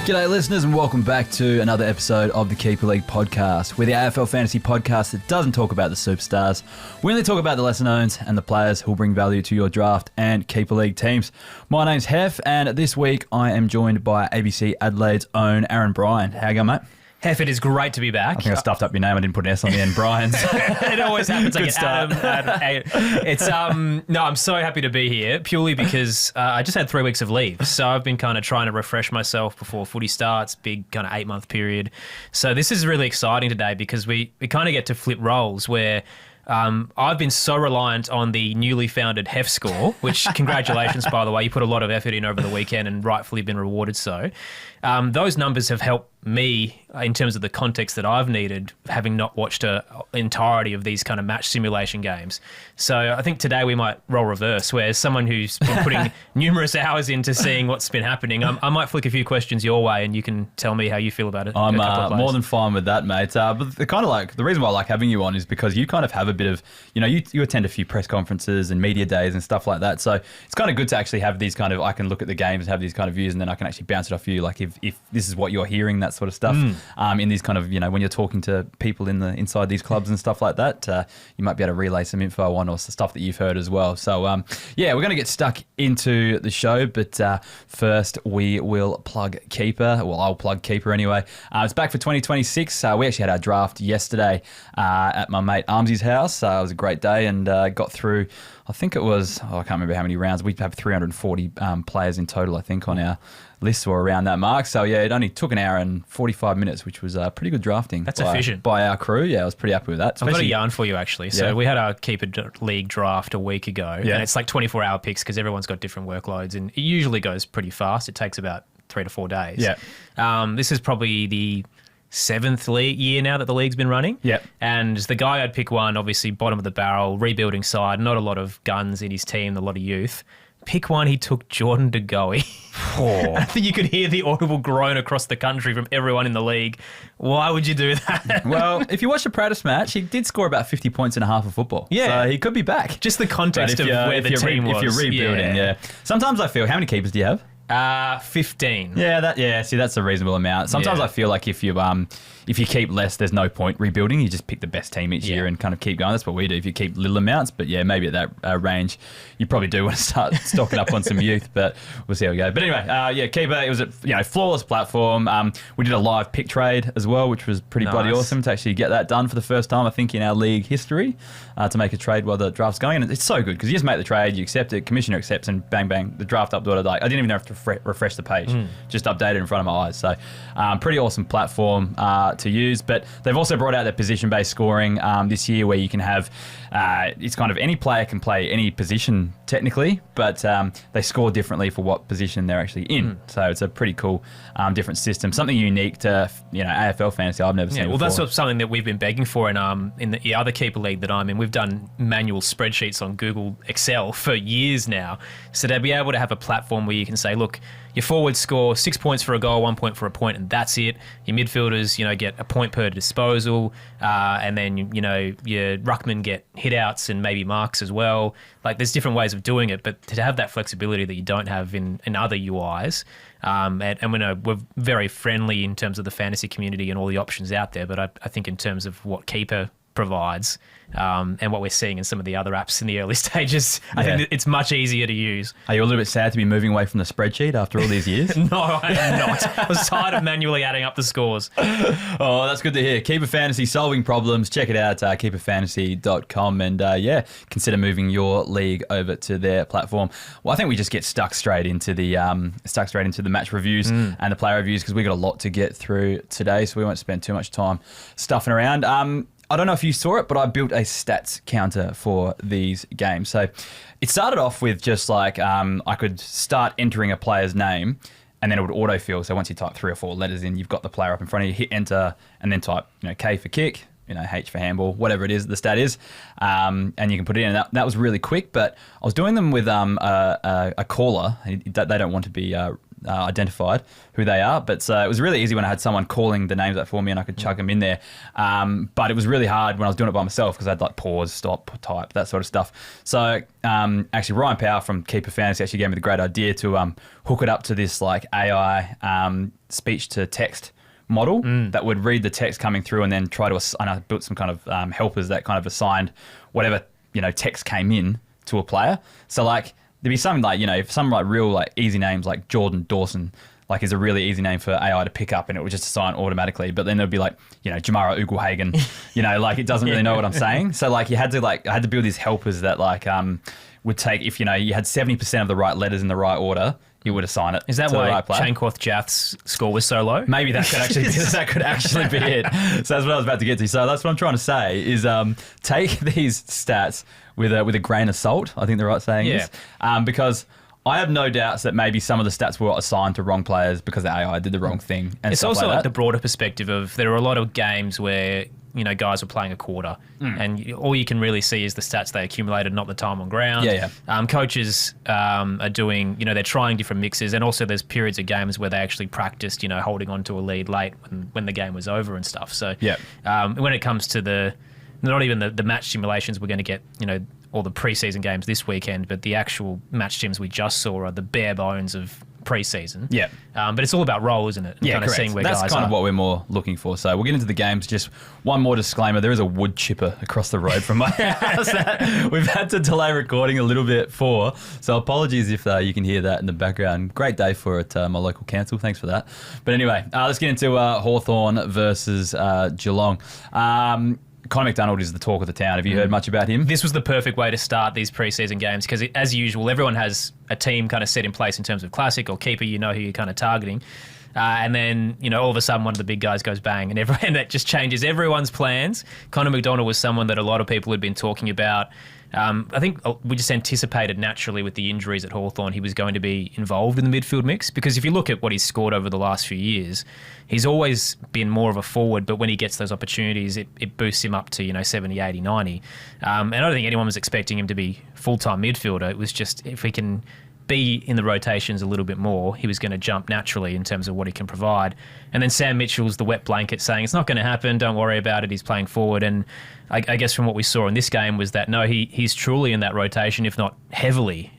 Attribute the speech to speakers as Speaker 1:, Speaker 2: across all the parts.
Speaker 1: G'day listeners and welcome back to another episode of the Keeper League podcast. We're the AFL Fantasy podcast that doesn't talk about the superstars. We only talk about the lesser knowns and the players who will bring value to your draft and Keeper League teams. My name's Hef and this week I am joined by ABC Adelaide's own Aaron Bryan. How you going, mate?
Speaker 2: Hef, it is great to be back.
Speaker 1: I think I stuffed up your name. I didn't put an S on the end. Bryan's.
Speaker 2: It always happens. I get Adam. It's no, I'm so happy to be here purely because I just had 3 weeks of leave, so I've been kind of trying to refresh myself before footy starts. Big kind of 8-month period. So this is really exciting today because we kind of get to flip roles where. I've been so reliant on the newly founded Hef score, which congratulations, by the way. You put a lot of effort in over the weekend and rightfully been rewarded so. Those numbers have helped me in terms of the context that I've needed, having not watched an entirety of these kind of match simulation games. So I think today we might role reverse, where someone who's been putting numerous hours into seeing what's been happening, I might flick a few questions your way and you can tell me how you feel about it.
Speaker 1: I'm more than fine with that, mate. But the reason why I like having you on is because you kind of have a bit of, you attend a few press conferences and media days and stuff like that. So it's kind of good to actually have these kind of, I can look at the games and have these kind of views and then I can actually bounce it off you. Like if this is what you're hearing, that sort of stuff, in these kind of, when you're talking to people inside these clubs and stuff like that, you might be able to relay some info on or stuff that you've heard as well. So, we're going to get stuck into the show, but first we will plug Keeper. Well, I'll plug Keeper anyway. It's back for 2026. We actually had our draft yesterday at my mate Armsy's house. It was a great day and got through, I think it was, I can't remember how many rounds. We have 340 players in total, I think, on our list or around that mark. So, it only took an hour and 45 minutes, which was pretty good drafting.
Speaker 2: That's efficient.
Speaker 1: By our crew. Yeah, I was pretty happy with that.
Speaker 2: I've got a yarn for you, actually. So we had our Keeper League draft a week ago, and it's like 24-hour picks because everyone's got different workloads, and it usually goes pretty fast. It takes about 3 to 4 days. Yeah. This is probably the 7th year now that the league's been running. Yep. And the guy I'd pick one, obviously bottom of the barrel, rebuilding side, not a lot of guns in his team, a lot of youth. Pick one, he took Jordan De Goey. I think you could hear the audible groan across the country from everyone in the league. Why would you do that?
Speaker 1: Well, if you watch the Pratis match, he did score about 50 points in a half of football. Yeah. So he could be back.
Speaker 2: Just the context of where the team was.
Speaker 1: If you're rebuilding, yeah. Sometimes I feel, how many keepers do you have?
Speaker 2: 15.
Speaker 1: See, that's a reasonable amount. Sometimes I feel like if you keep less, there's no point rebuilding. You just pick the best team each year and kind of keep going. That's what we do if you keep little amounts. But maybe at that range, you probably do want to start stocking up on some youth, but we'll see how we go. But anyway, Keeper, it was a flawless platform. We did a live pick trade as well, which was pretty bloody awesome to actually get that done for the first time, I think, in our league history, to make a trade while the draft's going. And it's so good because you just make the trade, you accept it, commissioner accepts, and bang, bang, the draft updated. I didn't even have to refresh the page, just updated in front of my eyes. So pretty awesome platform to use. But they've also brought out their position-based scoring this year where you can have, it's kind of any player can play any position technically, but they score differently for what position they're actually in. So it's a pretty cool different system. Something unique to AFL Fantasy I've never seen before.
Speaker 2: Well, that's something that we've been begging for in the other Keeper League that I'm in. We've done manual spreadsheets on Google Excel for years now. So to be able to have a platform where you can say, look, your forwards score 6 points for a goal, 1 point for a point, and that's it. Your midfielders, get a point per disposal, and then your ruckmen get hit-outs and maybe marks as well. Like there's different ways of doing it, but to have that flexibility that you don't have in other UIs, and we know we're very friendly in terms of the fantasy community and all the options out there, but I think in terms of what Keeper provides and what we're seeing in some of the other apps in the early stages, I think it's much easier to use.
Speaker 1: Are you a little bit sad to be moving away from the spreadsheet after all these years?
Speaker 2: No, I am not. I was tired of manually adding up the scores.
Speaker 1: Oh, that's good to hear. Keeper Fantasy, solving problems. Check it out, keeperfantasy.com, and consider moving your league over to their platform. Well, I think we just get stuck straight into the match reviews and the player reviews because we got a lot to get through today, so we won't spend too much time stuffing around. I don't know if you saw it, but I built a stats counter for these games. So it started off with just like I could start entering a player's name and then it would autofill. So once you type 3 or 4 letters in, you've got the player up in front of you, hit enter, and then type K for kick, H for handball, whatever it is, the stat is, and you can put it in. And that was really quick, but I was doing them with a caller. They don't want to be identified who they are. But it was really easy when I had someone calling the names out for me and I could chuck them in there. But it was really hard when I was doing it by myself because I had like pause, stop, type, that sort of stuff. So actually Ryan Power from Keeper Fantasy actually gave me the great idea to hook it up to this like AI speech to text model that would read the text coming through and then try to, and I built some kind of helpers that kind of assigned whatever, text came in to a player. So like there'd be something like, if some like real like easy names like Jordan Dawson, like is a really easy name for AI to pick up and it would just assign automatically. But then there'd be like, Jamara Ugelhagen, like it doesn't really know what I'm saying. So like I had to build these helpers that like would take, if you had 70% of the right letters in the right order, it would assign it.
Speaker 2: Is that
Speaker 1: to
Speaker 2: why
Speaker 1: the right player.
Speaker 2: Chainquoth Jath's score was so low?
Speaker 1: Maybe that could actually be it. So that's what I was about to get to. So that's what I'm trying to say is take these stats with a grain of salt, I think the right saying is. Because I have no doubts that maybe some of the stats were assigned to wrong players because the AI did the wrong thing. And
Speaker 2: it's
Speaker 1: stuff
Speaker 2: also
Speaker 1: like that.
Speaker 2: the broader perspective of there are a lot of games where guys were playing a quarter and all you can really see is the stats they accumulated, not the time on ground. Coaches are doing, they're trying different mixes, and also there's periods of games where they actually practiced, holding on to a lead late when the game was over and stuff. So when it comes to not even the match simulations, we're going to get, all the preseason games this weekend, but the actual match sims we just saw are the bare bones of preseason. But it's all about role, isn't it? And kind of seeing where
Speaker 1: That's
Speaker 2: guys
Speaker 1: kind
Speaker 2: are.
Speaker 1: of what we're more looking for. So we'll get into the games. Just one more disclaimer. There is a wood chipper across the road from my house that we've had to delay recording a little bit for. So apologies if you can hear that in the background. Great day for it, my local council. Thanks for that. But anyway, let's get into Hawthorn versus Geelong. Connor Macdonald is the talk of the town. Have you heard much about him?
Speaker 2: This was the perfect way to start these preseason games because, as usual, everyone has a team kind of set in place in terms of classic or keeper. Who you're kind of targeting. And then, all of a sudden one of the big guys goes bang and that just changes everyone's plans. Connor Macdonald was someone that a lot of people had been talking about. I think we just anticipated naturally with the injuries at Hawthorn he was going to be involved in the midfield mix because if you look at what he's scored over the last few years, he's always been more of a forward, but when he gets those opportunities, it boosts him up to 70, 80, 90. And I don't think anyone was expecting him to be full-time midfielder. It was just if he can be in the rotations a little bit more, he was going to jump naturally in terms of what he can provide. And then Sam Mitchell's the wet blanket saying, it's not going to happen, don't worry about it, he's playing forward. And I guess from what we saw in this game was that, no, he's truly in that rotation, if not heavily,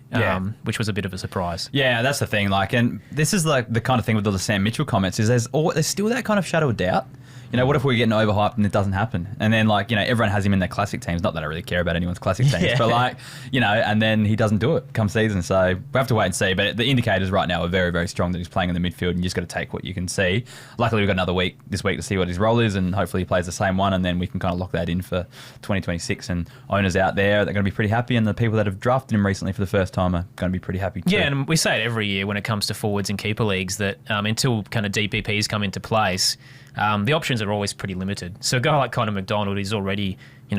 Speaker 2: which was a bit of a surprise. Yeah,
Speaker 1: that's the thing. And this is like the kind of thing with all the Sam Mitchell comments is there's still that kind of shadow of doubt. What if we're getting overhyped and it doesn't happen? And then, everyone has him in their classic teams. Not that I really care about anyone's classic teams, but and then he doesn't do it come season. So we have to wait and see. But the indicators right now are very, very strong that he's playing in the midfield and you just got to take what you can see. Luckily, we've got another week this week to see what his role is and hopefully he plays the same one and then we can kind of lock that in for 2026. And owners out there, they're going to be pretty happy and the people that have drafted him recently for the first time are going to be pretty happy too.
Speaker 2: Yeah, and we say it every year when it comes to forwards and keeper leagues that until kind of DPPs come into place, the options are always pretty limited. So a guy like Connor Macdonald is already,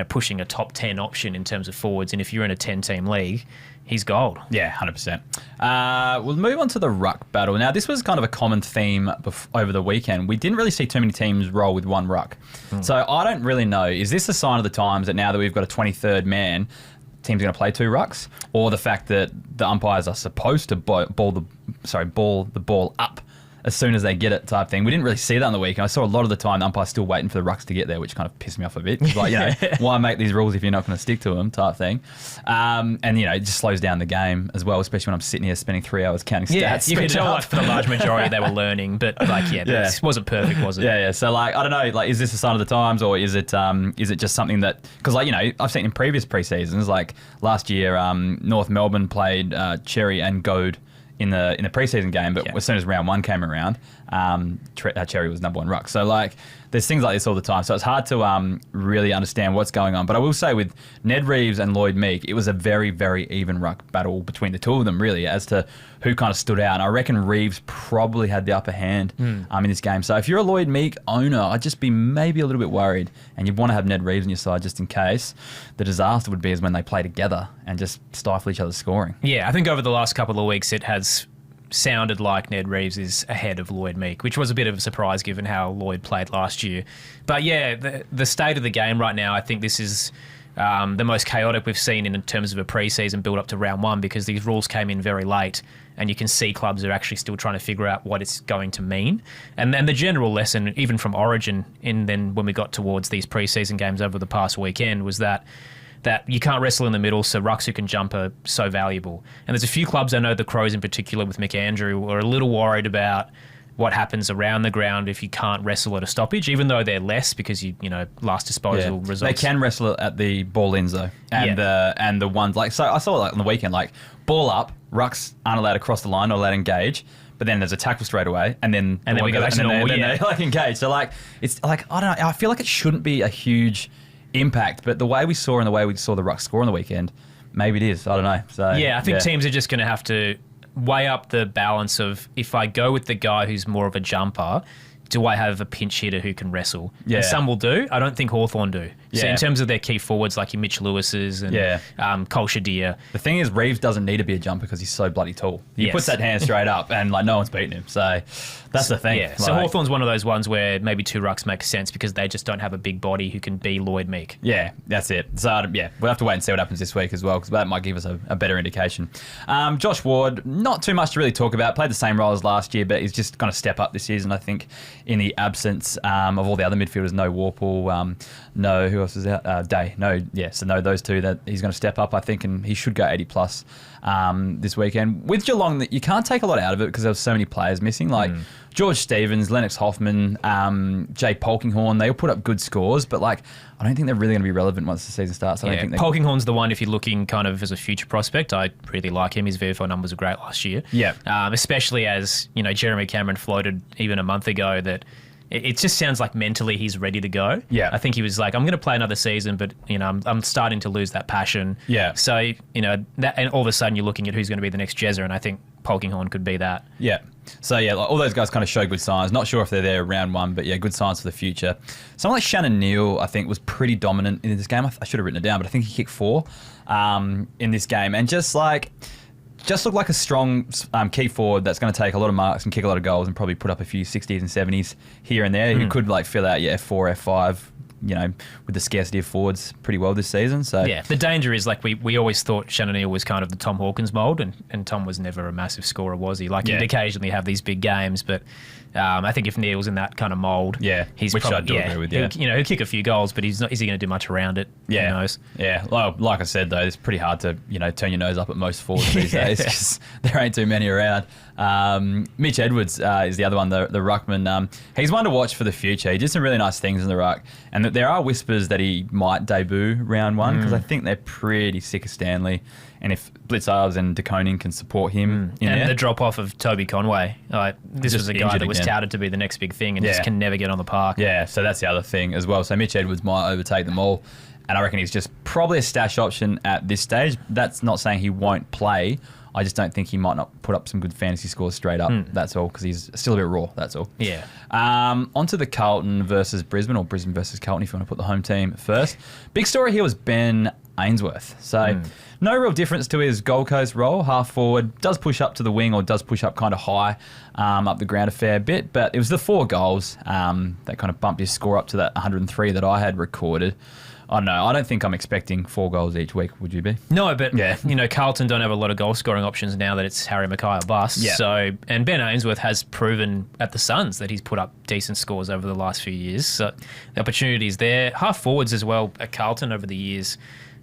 Speaker 2: pushing a top 10 option in terms of forwards. And if you're in a 10-team league, he's gold.
Speaker 1: Yeah, 100%. We'll move on to the ruck battle. Now, this was kind of a common theme over the weekend. We didn't really see too many teams roll with one ruck. So I don't really know. Is this a sign of the times that now that we've got a 23rd man, teams are going to play two rucks? Or the fact that the umpires are supposed to ball the ball up as soon as they get it type thing. We didn't really see that on the weekend. I saw a lot of the time the umpire's still waiting for the rucks to get there, which kind of pissed me off a bit. Why make these rules if you're not going to stick to them type thing. And, it just slows down the game as well, especially when I'm sitting here spending 3 hours counting stats.
Speaker 2: Yeah, you can tell for the large majority they were learning, but this wasn't perfect, was it?
Speaker 1: Yeah. So I don't know, is this a sign of the times or is it just something that, because I've seen in previous pre-seasons, last year, North Melbourne played Cherry and Goad in the preseason game, but as soon as round one came around, Cherry was number one ruck. So there's things like this all the time. So it's hard to really understand what's going on. But I will say with Ned Reeves and Lloyd Meek, it was a very, very even ruck battle between the two of them, really, as to who kind of stood out. And I reckon Reeves probably had the upper hand in this game. So if you're a Lloyd Meek owner, I'd just be maybe a little bit worried. And you'd want to have Ned Reeves on your side just in case. The disaster would be is when they play together and just stifle each other's scoring.
Speaker 2: Yeah, I think over the last couple of weeks it has sounded like Ned Reeves is ahead of Lloyd Meek, which was a bit of a surprise given how Lloyd played last year. But yeah, the state of the game right now, I think this is the most chaotic we've seen in terms of a pre-season build up to round one, because these rules came in very late, and you can see clubs are actually still trying to figure out what it's going to mean. And then the general lesson, even from Origin, and then when we got towards these pre-season games over the past weekend, was that you can't wrestle in the middle, so rucks who can jump are so valuable. And there's a few clubs, I know the Crows in particular with McAndrew, are a little worried about what happens around the ground if you can't wrestle at a stoppage, even though they're less because last disposal results.
Speaker 1: They can wrestle at the ball ins though, and the ones like, so I saw like on the weekend, like ball up, rucks aren't allowed to cross the line or allowed to engage, but then there's a tackle straight away, and then
Speaker 2: we go back to normal.
Speaker 1: They like engage. So like it's like, I don't know, I feel like it shouldn't be a huge impact, but the way we saw the ruck score on the weekend, maybe it is. I don't know. So
Speaker 2: yeah, I think teams are just going to have to weigh up the balance of, if I go with the guy who's more of a jumper, do I have a pinch hitter who can wrestle?
Speaker 1: Yeah.
Speaker 2: And some will do. I don't think Hawthorn do. So in terms of their key forwards, like your Mitch Lewises and Cole Shadir.
Speaker 1: The thing is, Reeves doesn't need to be a jumper because he's so bloody tall. He puts that hand straight up, and like no one's beating him. So that's the thing.
Speaker 2: Yeah.
Speaker 1: Like,
Speaker 2: so Hawthorn's one of those ones where maybe two rucks make sense because they just don't have a big body who can be Lloyd Meek.
Speaker 1: Yeah, that's it. So we'll have to wait and see what happens this week as well, because that might give us a better indication. Josh Ward, not too much to really talk about. Played the same role as last year, but he's just going to step up this season, I think, in the absence of all the other midfielders. No Warple, no, who else is out? Day. So those two, that he's going to step up, I think, and he should go 80 plus this weekend. With Geelong, you can't take a lot out of it because there were so many players missing, like George Stevens, Lennox Hoffman, Jay Polkinghorne. They all put up good scores, but like I don't think they're really going to be relevant once the season starts. I don't think
Speaker 2: Polkinghorne's the one, if you're looking kind of as a future prospect. I really like him. His VFL numbers were great last year. Yeah, especially as Jeremy Cameron floated even a month ago that it just sounds like mentally he's ready to go. Yeah, I think he was like, I'm going to play another season, but I'm starting to lose that passion. Yeah. So that, and all of a sudden you're looking at who's going to be the next Jezza, and I think Polkinghorne could be that. Yeah.
Speaker 1: So like all those guys kind of show good signs. Not sure if they're there round one, but good signs for the future. Someone like Shannon Neal, I think, was pretty dominant in this game. I should have written it down, but I think he kicked 4 in this game, and just looked like a strong key forward that's going to take a lot of marks and kick a lot of goals and probably put up a few 60s and 70s here and there. Who could fill out F4, F5, with the scarcity of forwards pretty well this season. So
Speaker 2: yeah, the danger is we always thought Shannon Neal was kind of the Tom Hawkins mould, and Tom was never a massive scorer, was he? He'd occasionally have these big games, but I think if Neal's in that kind of mould, he's
Speaker 1: which
Speaker 2: probably,
Speaker 1: I do agree with.
Speaker 2: He'll kick a few goals, but is he going to do much around it?
Speaker 1: Yeah,
Speaker 2: who knows?
Speaker 1: Yeah, well, like I said though, it's pretty hard to turn your nose up at most forwards these days because there ain't too many around. Mitch Edwards is the other one, the ruckman. He's one to watch for the future. He did some really nice things in the ruck, and there are whispers that he might debut round one because I think they're pretty sick of Stanley. And if Blitzarves and De Koning can support him in there.
Speaker 2: The drop-off of Toby Conway. This was a guy that was touted to be the next big thing and just can never get on the park.
Speaker 1: Yeah, so that's the other thing as well. So Mitch Edwards might overtake them all. And I reckon he's just probably a stash option at this stage. That's not saying he won't play. I just don't think he might not put up some good fantasy scores straight up. That's all, because he's still a bit raw. That's all.
Speaker 2: Yeah.
Speaker 1: Onto the Carlton versus Brisbane, or Brisbane versus Carlton, if you want to put the home team first. Big story here was Ben Ainsworth. So no real difference to his Gold Coast role. Half forward, does push up to the wing, or does push up kind of high up the ground a fair bit. But it was the 4 goals that kind of bumped his score up to that 103 that I had recorded. I don't know. I don't think I'm expecting 4 goals each week. Would you be?
Speaker 2: No, but Carlton don't have a lot of goal scoring options now that it's Harry Mackay or bust. Yeah. So, and Ben Ainsworth has proven at the Suns that he's put up decent scores over the last few years. So the opportunity is there. Half forwards as well at Carlton over the years.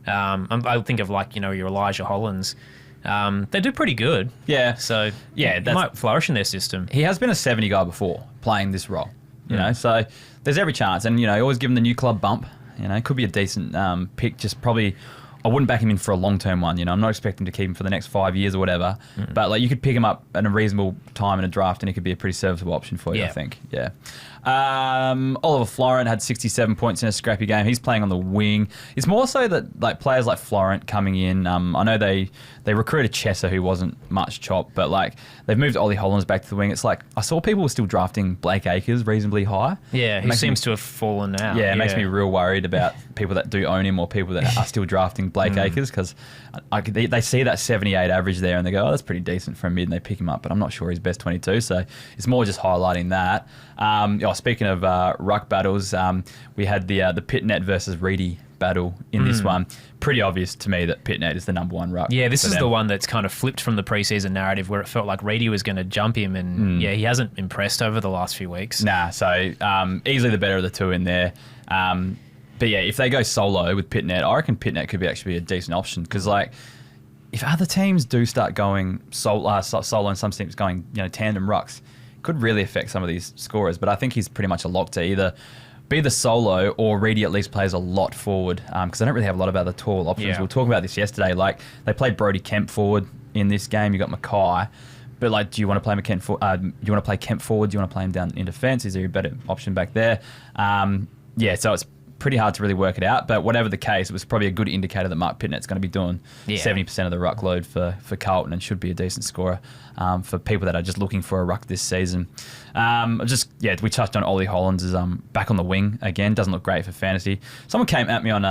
Speaker 2: I think of your Elijah Hollands. They do pretty good.
Speaker 1: Yeah.
Speaker 2: So he might flourish in their system.
Speaker 1: He has been a 70 guy before playing this role. So there's every chance, and always give him the new club bump. It could be a decent pick. Just probably, I wouldn't back him in for a long-term one. I'm not expecting to keep him for the next 5 years or whatever. But you could pick him up at a reasonable time in a draft, and it could be a pretty serviceable option for you. I think. Yeah. Oliver Florent had 67 points in a scrappy game. He's playing on the wing. It's more so that players like Florent coming in. I know they recruited Chesser, who wasn't much chop, but they've moved Ollie Hollands back to the wing. It's I saw people were still drafting Blake Acres reasonly high.
Speaker 2: Yeah, he seems to have fallen out.
Speaker 1: Yeah, it makes me real worried about people that do own him or people that are still drafting Blake Acres, because they see that 78 average there and they go, oh, that's pretty decent for a mid, and they pick him up. But I'm not sure he's best 22, so it's more just highlighting that. Speaking of ruck battles, we had the Pitnet versus Reedy battle in this one. Pretty obvious to me that Pitnet is the number one ruck.
Speaker 2: Yeah, this is the one that's kind of flipped from the preseason narrative where it felt like Reedy was going to jump him, and he hasn't impressed over the last few weeks.
Speaker 1: Nah, so easily the better of the two in there. But yeah, if they go solo with Pitnet, I reckon Pitnet could actually be a decent option because like if other teams do start going solo and some teams going tandem rucks, it could really affect some of these scorers. But I think he's pretty much a lock to either be the solo or Reedy at least plays a lot forward because they don't really have a lot of other tall options.
Speaker 2: Yeah.
Speaker 1: We were talking about this yesterday. Like they played Brody Kemp forward in this game. You got Mackay, but like, do you want to play do you want to play Kemp forward? Do you want to play him down in defence? Is there a better option back there? So it's pretty hard to really work it out. But whatever the case, it was probably a good indicator that Mark Pitnet's going to be doing 70% of the ruck load for Carlton and should be a decent scorer for people that are just looking for a ruck this season. We touched on Ollie Hollands is back on the wing again. Doesn't look great for fantasy. Someone came at me on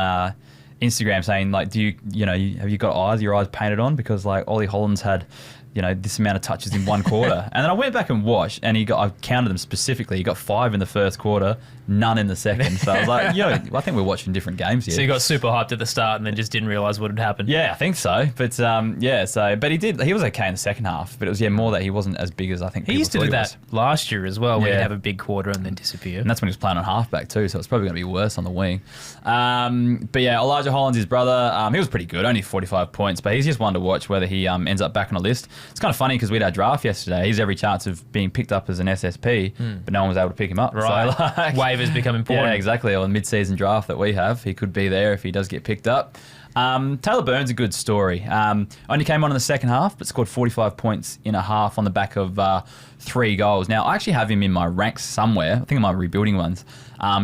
Speaker 1: Instagram saying like, have you got eyes? Your eyes painted on because like Ollie Hollands had this amount of touches in one quarter. And then I went back and watched, and I counted them specifically. He got 5 in the first quarter, none in the second. So I was like, I think we're watching different games here.
Speaker 2: So you got super hyped at the start and then just didn't realise what had happened.
Speaker 1: Yeah, I think so. But but he was okay in the second half. But it was more that he wasn't as big as I think
Speaker 2: he used to do that last year as well, where he'd have a big quarter and then disappear.
Speaker 1: And that's when he was playing on halfback too, so it's probably going to be worse on the wing. But yeah, Elijah Hollands, his brother, he was pretty good, only 45 points, but he's just one to watch whether he ends up back on a list. It's kind of funny because we had our draft yesterday. He's every chance of being picked up as an SSP, but no one was able to pick him up.
Speaker 2: Right.
Speaker 1: So, like,
Speaker 2: waivers become important.
Speaker 1: Yeah, exactly. Or the mid-season draft that we have, he could be there if he does get picked up. Taylor Burns, a good story. Only came on in the second half, but scored 45 points in a half on the back of 3 goals. Now, I actually have him in my ranks somewhere. I think in my rebuilding ones,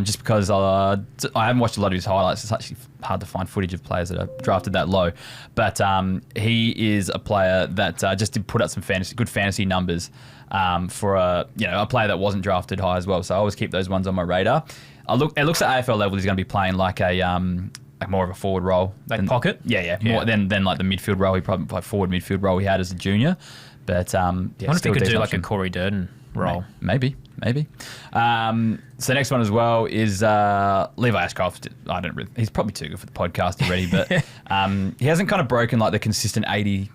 Speaker 1: just because I haven't watched a lot of his highlights. It's actually hard to find footage of players that are drafted that low. But he is a player that just did put up some good fantasy numbers for a player that wasn't drafted high as well. So I always keep those ones on my radar. It looks at AFL level he's going to be playing like more of a forward role.
Speaker 2: Like pocket?
Speaker 1: Yeah. More than like the midfield role. He probably played forward midfield role he had as a junior. But
Speaker 2: I wonder if he could do like a Corey Durden role.
Speaker 1: Maybe. So next one as well is Levi Ashcroft. He's probably too good for the podcast already, but he hasn't kind of broken like the consistent 80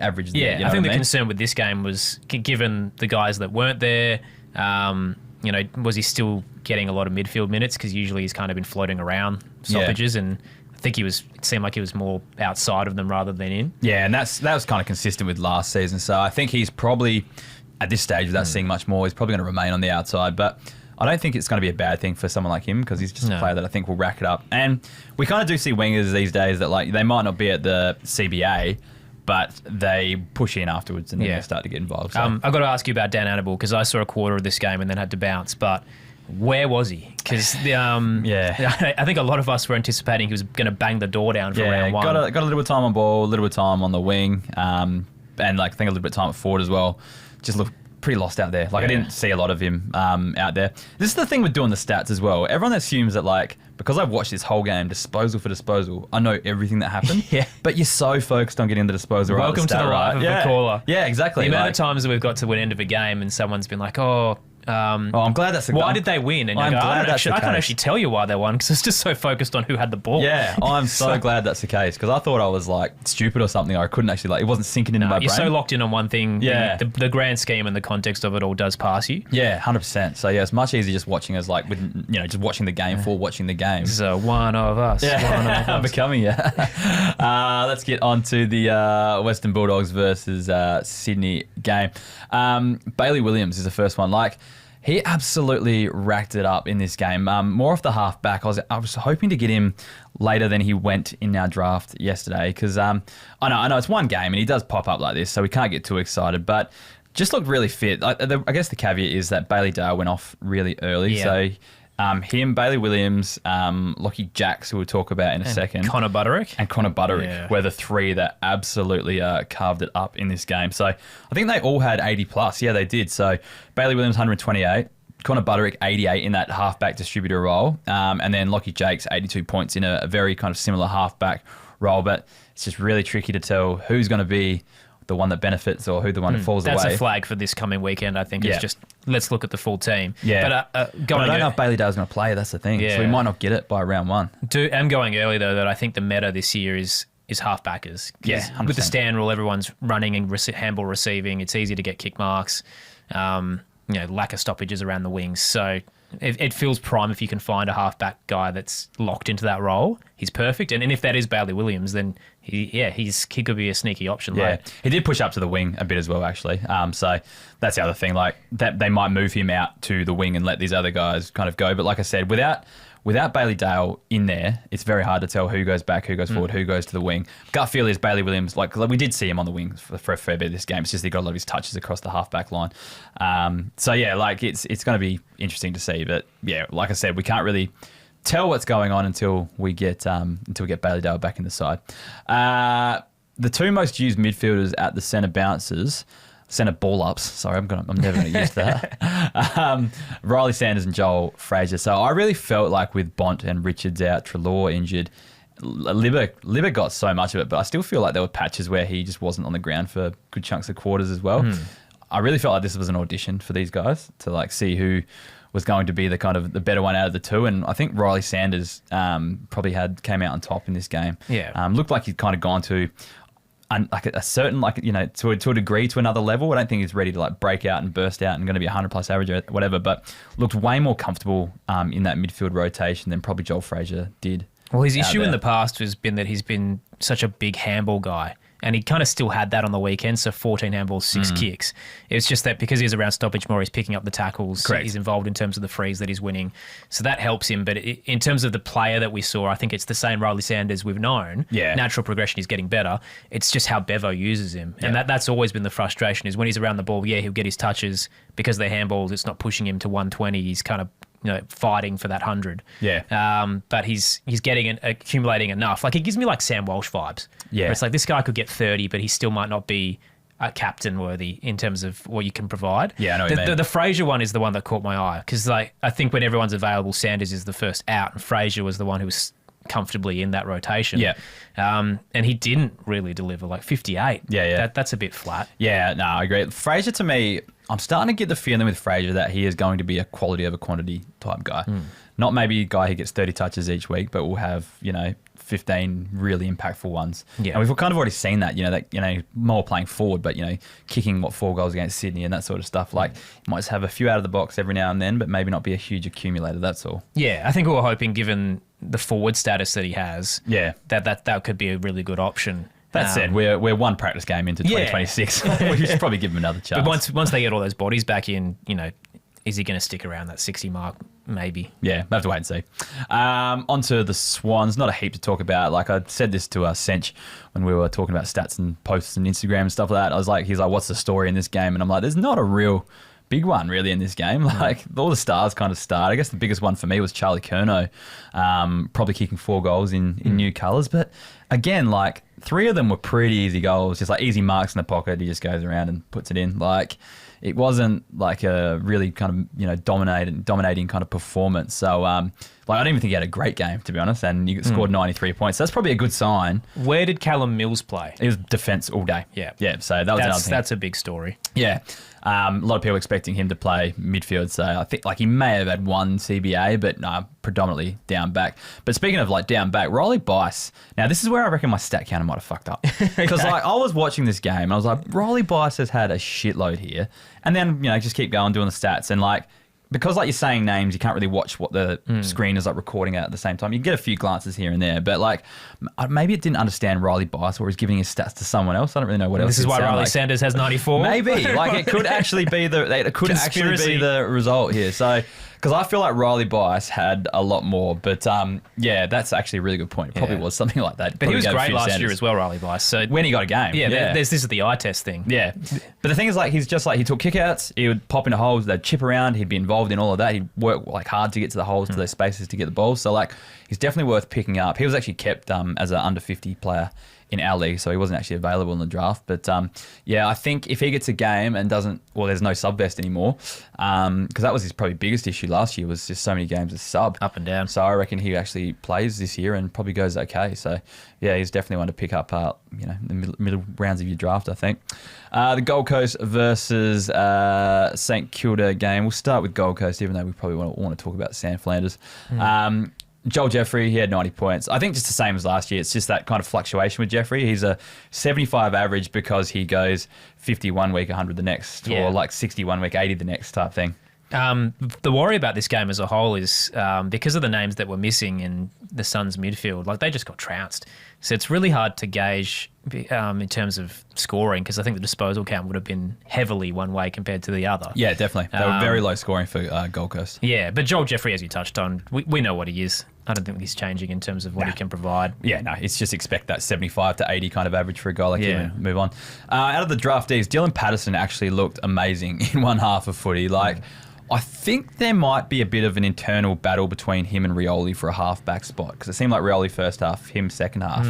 Speaker 1: average.
Speaker 2: Yeah, I think the concern with this game was given the guys that weren't there. Was he still getting a lot of midfield minutes? Because usually he's kind of been floating around stoppages, and I think it seemed like he was more outside of them rather than in.
Speaker 1: Yeah, and that was kind of consistent with last season. So I think he's probably at this stage, without seeing much more, he's probably going to remain on the outside. But I don't think it's going to be a bad thing for someone like him because he's just a player that I think will rack it up. And we kind of do see wingers these days that like they might not be at the CBA, but they push in afterwards and then they start to get involved. So.
Speaker 2: I've got to ask you about Dan Annable because I saw a quarter of this game and then had to bounce. But where was he? Because I think a lot of us were anticipating he was going to bang the door down for round one.
Speaker 1: Got a little bit of time on ball, a little bit of time on the wing, and like I think a little bit of time at forward as well. Just looked pretty lost out there. Like I didn't see a lot of him out there. This is the thing with doing the stats as well. Everyone assumes that like because I've watched this whole game disposal for disposal, I know everything that happened. But you're so focused on getting the disposal right.
Speaker 2: Welcome to the life of a caller.
Speaker 1: Yeah, exactly.
Speaker 2: The amount of times that we've got to the end of a game and someone's been like,
Speaker 1: I'm glad that's the case.
Speaker 2: Why did they win? And I can't actually tell you why they won because it's just so focused on who had the ball.
Speaker 1: Yeah, I'm so glad that's the case because I thought I was like stupid or something. I couldn't actually it wasn't sinking into my brain.
Speaker 2: You're so locked in on one thing. Yeah, the grand scheme and the context of it all does pass you.
Speaker 1: Yeah, 100%. So yeah, it's much easier just watching us just watching the game for watching the game.
Speaker 2: This is one of us.
Speaker 1: Yeah,
Speaker 2: one of us.
Speaker 1: Becoming let's get on to the Western Bulldogs versus Sydney game. Bailey Williams is the first one. He absolutely racked it up in this game. More off the half back. I was hoping to get him later than he went in our draft yesterday because I know it's one game and he does pop up like this, so we can't get too excited. But just looked really fit. I guess the caveat is that Bailey Dale went off really early, so. Him, Bailey Williams, Lockie Jacks, who we'll talk about in a second.
Speaker 2: Connor Budarick
Speaker 1: were the three that absolutely carved it up in this game. So I think they all had 80 plus. Yeah, they did. So Bailey Williams, 128. Connor Budarick, 88 in that halfback distributor role. And then Lockie Jakes, 82 points in a very kind of similar halfback role. But it's just really tricky to tell who's going to be the one that benefits or who the one that falls
Speaker 2: That's
Speaker 1: away.
Speaker 2: That's a flag for this coming weekend, I think. It's just, let's look at the full team.
Speaker 1: Yeah. But I don't know if Bailey Dale's going to play. That's the thing. Yeah. So we might not get it by round one.
Speaker 2: I'm going early, though, that I think the meta this year is half-backers.
Speaker 1: Yeah, 100%.
Speaker 2: With the stand rule, everyone's running and handball receiving. It's easy to get kick marks. Lack of stoppages around the wings. So it feels prime if you can find a halfback guy that's locked into that role. He's perfect. And if that is Bailey Williams, then he could be a sneaky option.
Speaker 1: Yeah, he did push up to the wing a bit as well, actually. So that's the other thing. Like that, they might move him out to the wing and let these other guys kind of go. But like I said, without Bailey Dale in there, it's very hard to tell who goes back, who goes forward, who goes to the wing. Gut feel is Bailey Williams, like we did see him on the wing for a fair bit of this game. It's just he got a lot of his touches across the halfback line. So yeah, like it's going to be interesting to see. But yeah, like I said, we can't really tell what's going on until we get Bailey Dale back in the side. The two most used midfielders at the centre bouncers. Centre ball ups. Sorry, I'm never going to use that. Riley Sanders and Joel Frazier. So I really felt like with Bont and Richards out, Treloar injured, Libber got so much of it, but I still feel like there were patches where he just wasn't on the ground for good chunks of quarters as well. I really felt like this was an audition for these guys to like see who was going to be the kind of the better one out of the two, and I think Riley Sanders probably came out on top in this game.
Speaker 2: Yeah,
Speaker 1: looked like he'd kind of gone to. Like a certain, to a degree, to another level. I don't think he's ready to like break out and burst out and going to be 100+ average or whatever, but looked way more comfortable in that midfield rotation than probably Joel Frazier did.
Speaker 2: Well, his issue in the past has been that he's been such a big handball guy. And he kind of still had that on the weekend, so 14 handballs, 6 kicks. It's just that because he's around stoppage more, he's picking up the tackles.
Speaker 1: Correct.
Speaker 2: He's involved in terms of the frees that he's winning. So that helps him. But in terms of the player that we saw, I think it's the same Riley Sanders we've known.
Speaker 1: Yeah.
Speaker 2: Natural progression is getting better. It's just how Bevo uses him. And that's always been the frustration is when he's around the ball, he'll get his touches. Because they're handballs, it's not pushing him to 120. He's kind of fighting for that 100.
Speaker 1: Yeah.
Speaker 2: But he's getting accumulating enough. Like, he gives me like Sam Walsh vibes.
Speaker 1: Yeah.
Speaker 2: Where it's like this guy could get 30, but he still might not be captain worthy in terms of what you can provide.
Speaker 1: Yeah, I know what you mean.
Speaker 2: The Frazier one is the one that caught my eye because like I think when everyone's available, Sanders is the first out, and Frazier was the one who was comfortably in that rotation.
Speaker 1: Yeah.
Speaker 2: And he didn't really deliver, like 58.
Speaker 1: Yeah.
Speaker 2: That's a bit flat.
Speaker 1: Yeah, no, I agree. Frazier, to me, I'm starting to get the feeling with Frazier that he is going to be a quality over quantity type guy. Not maybe a guy who gets 30 touches each week, but will have, 15 really impactful ones.
Speaker 2: Yeah.
Speaker 1: And we've kind of already seen that, more playing forward, but, kicking 4 goals against Sydney and that sort of stuff. Like, might just have a few out of the box every now and then, but maybe not be a huge accumulator, that's all.
Speaker 2: Yeah, I think we were hoping, given the forward status that he has, that could be a really good option.
Speaker 1: That said, we're one practice game into 2026. We should probably give him another chance.
Speaker 2: But once they get all those bodies back in, is he going to stick around that 60 mark? Maybe.
Speaker 1: Yeah, we'll have to wait and see. Onto the Swans. Not a heap to talk about. Like I said this to Sench when we were talking about stats and posts and Instagram and stuff like that. He's like, what's the story in this game? And I'm like, there's not a real big one really in this game. Like all the stars kind of start. I guess the biggest one for me was Charlie Curnow, probably kicking 4 goals in new colours. But again, like 3 of them were pretty easy goals, just like easy marks in the pocket. He just goes around and puts it in. Like it wasn't like a really kind of dominating kind of performance. So I don't even think he had a great game, to be honest. And you scored 93 points. So that's probably a good sign.
Speaker 2: Where did Callum Mills play?
Speaker 1: It was defence all day.
Speaker 2: Yeah.
Speaker 1: So that was another thing.
Speaker 2: That's a big story.
Speaker 1: Yeah. A lot of people expecting him to play midfield, so I think like he may have had 1 CBA, but no, predominantly down back. But speaking of like down back, Riley Bice. Now this is where I reckon my stat counter might have fucked up because like I was watching this game and I was like, Riley Bice has had a shitload here, and then just keep going doing the stats and like. Because like you're saying names, you can't really watch what the screen is like recording at the same time. You get a few glances here and there, but like maybe it didn't understand Riley Bice or he's giving his stats to someone else. I don't really know what else.
Speaker 2: This is why Riley Sanders has 94.
Speaker 1: Maybe like it could actually be the result here. So because I feel like Riley Bice had a lot more, but that's actually a really good point. It probably was something like that.
Speaker 2: But he was great last year as well, Riley Bice. So
Speaker 1: when he got a game,
Speaker 2: this is the eye test thing.
Speaker 1: Yeah, but the thing is, like, he's just like he took kickouts. He would pop into holes. They'd chip around. He'd be involved in all of that. He'd work like hard to get to the holes, to those spaces to get the balls. So like, he's definitely worth picking up. He was actually kept as an under 50 player in our league, so he wasn't actually available in the draft. But yeah, I think if he gets a game and there's no sub vest anymore, because that was his probably biggest issue last year, was just so many games as sub.
Speaker 2: Up and down.
Speaker 1: So I reckon he actually plays this year and probably goes okay. So yeah, he's definitely one to pick up, the middle rounds of your draft, I think. The Gold Coast versus St Kilda game. We'll start with Gold Coast, even though we probably want to talk about Sam Flanders. Joel Jeffrey, he had 90 points. I think just the same as last year. It's just that kind of fluctuation with Jeffrey. He's a 75 average because he goes 51 week, 100 the next, or like 61 week, 80 the next type thing.
Speaker 2: The worry about this game as a whole is because of the names that were missing in the Suns midfield, like they just got trounced. So it's really hard to gauge in terms of scoring, because I think the disposal count would have been heavily one way compared to the other.
Speaker 1: Yeah, definitely. They were very low scoring for Gold Coast.
Speaker 2: Yeah, but Joel Jeffrey, as you touched on, we know what he is. I don't think he's changing in terms of what he can provide.
Speaker 1: Yeah, no, it's just expect that 75 to 80 kind of average for a guy like him and move on. Out of the draftees, Dylan Patterson actually looked amazing in one half of footy. I think there might be a bit of an internal battle between him and Rioli for a half-back spot, because it seemed like Rioli first half, him second half.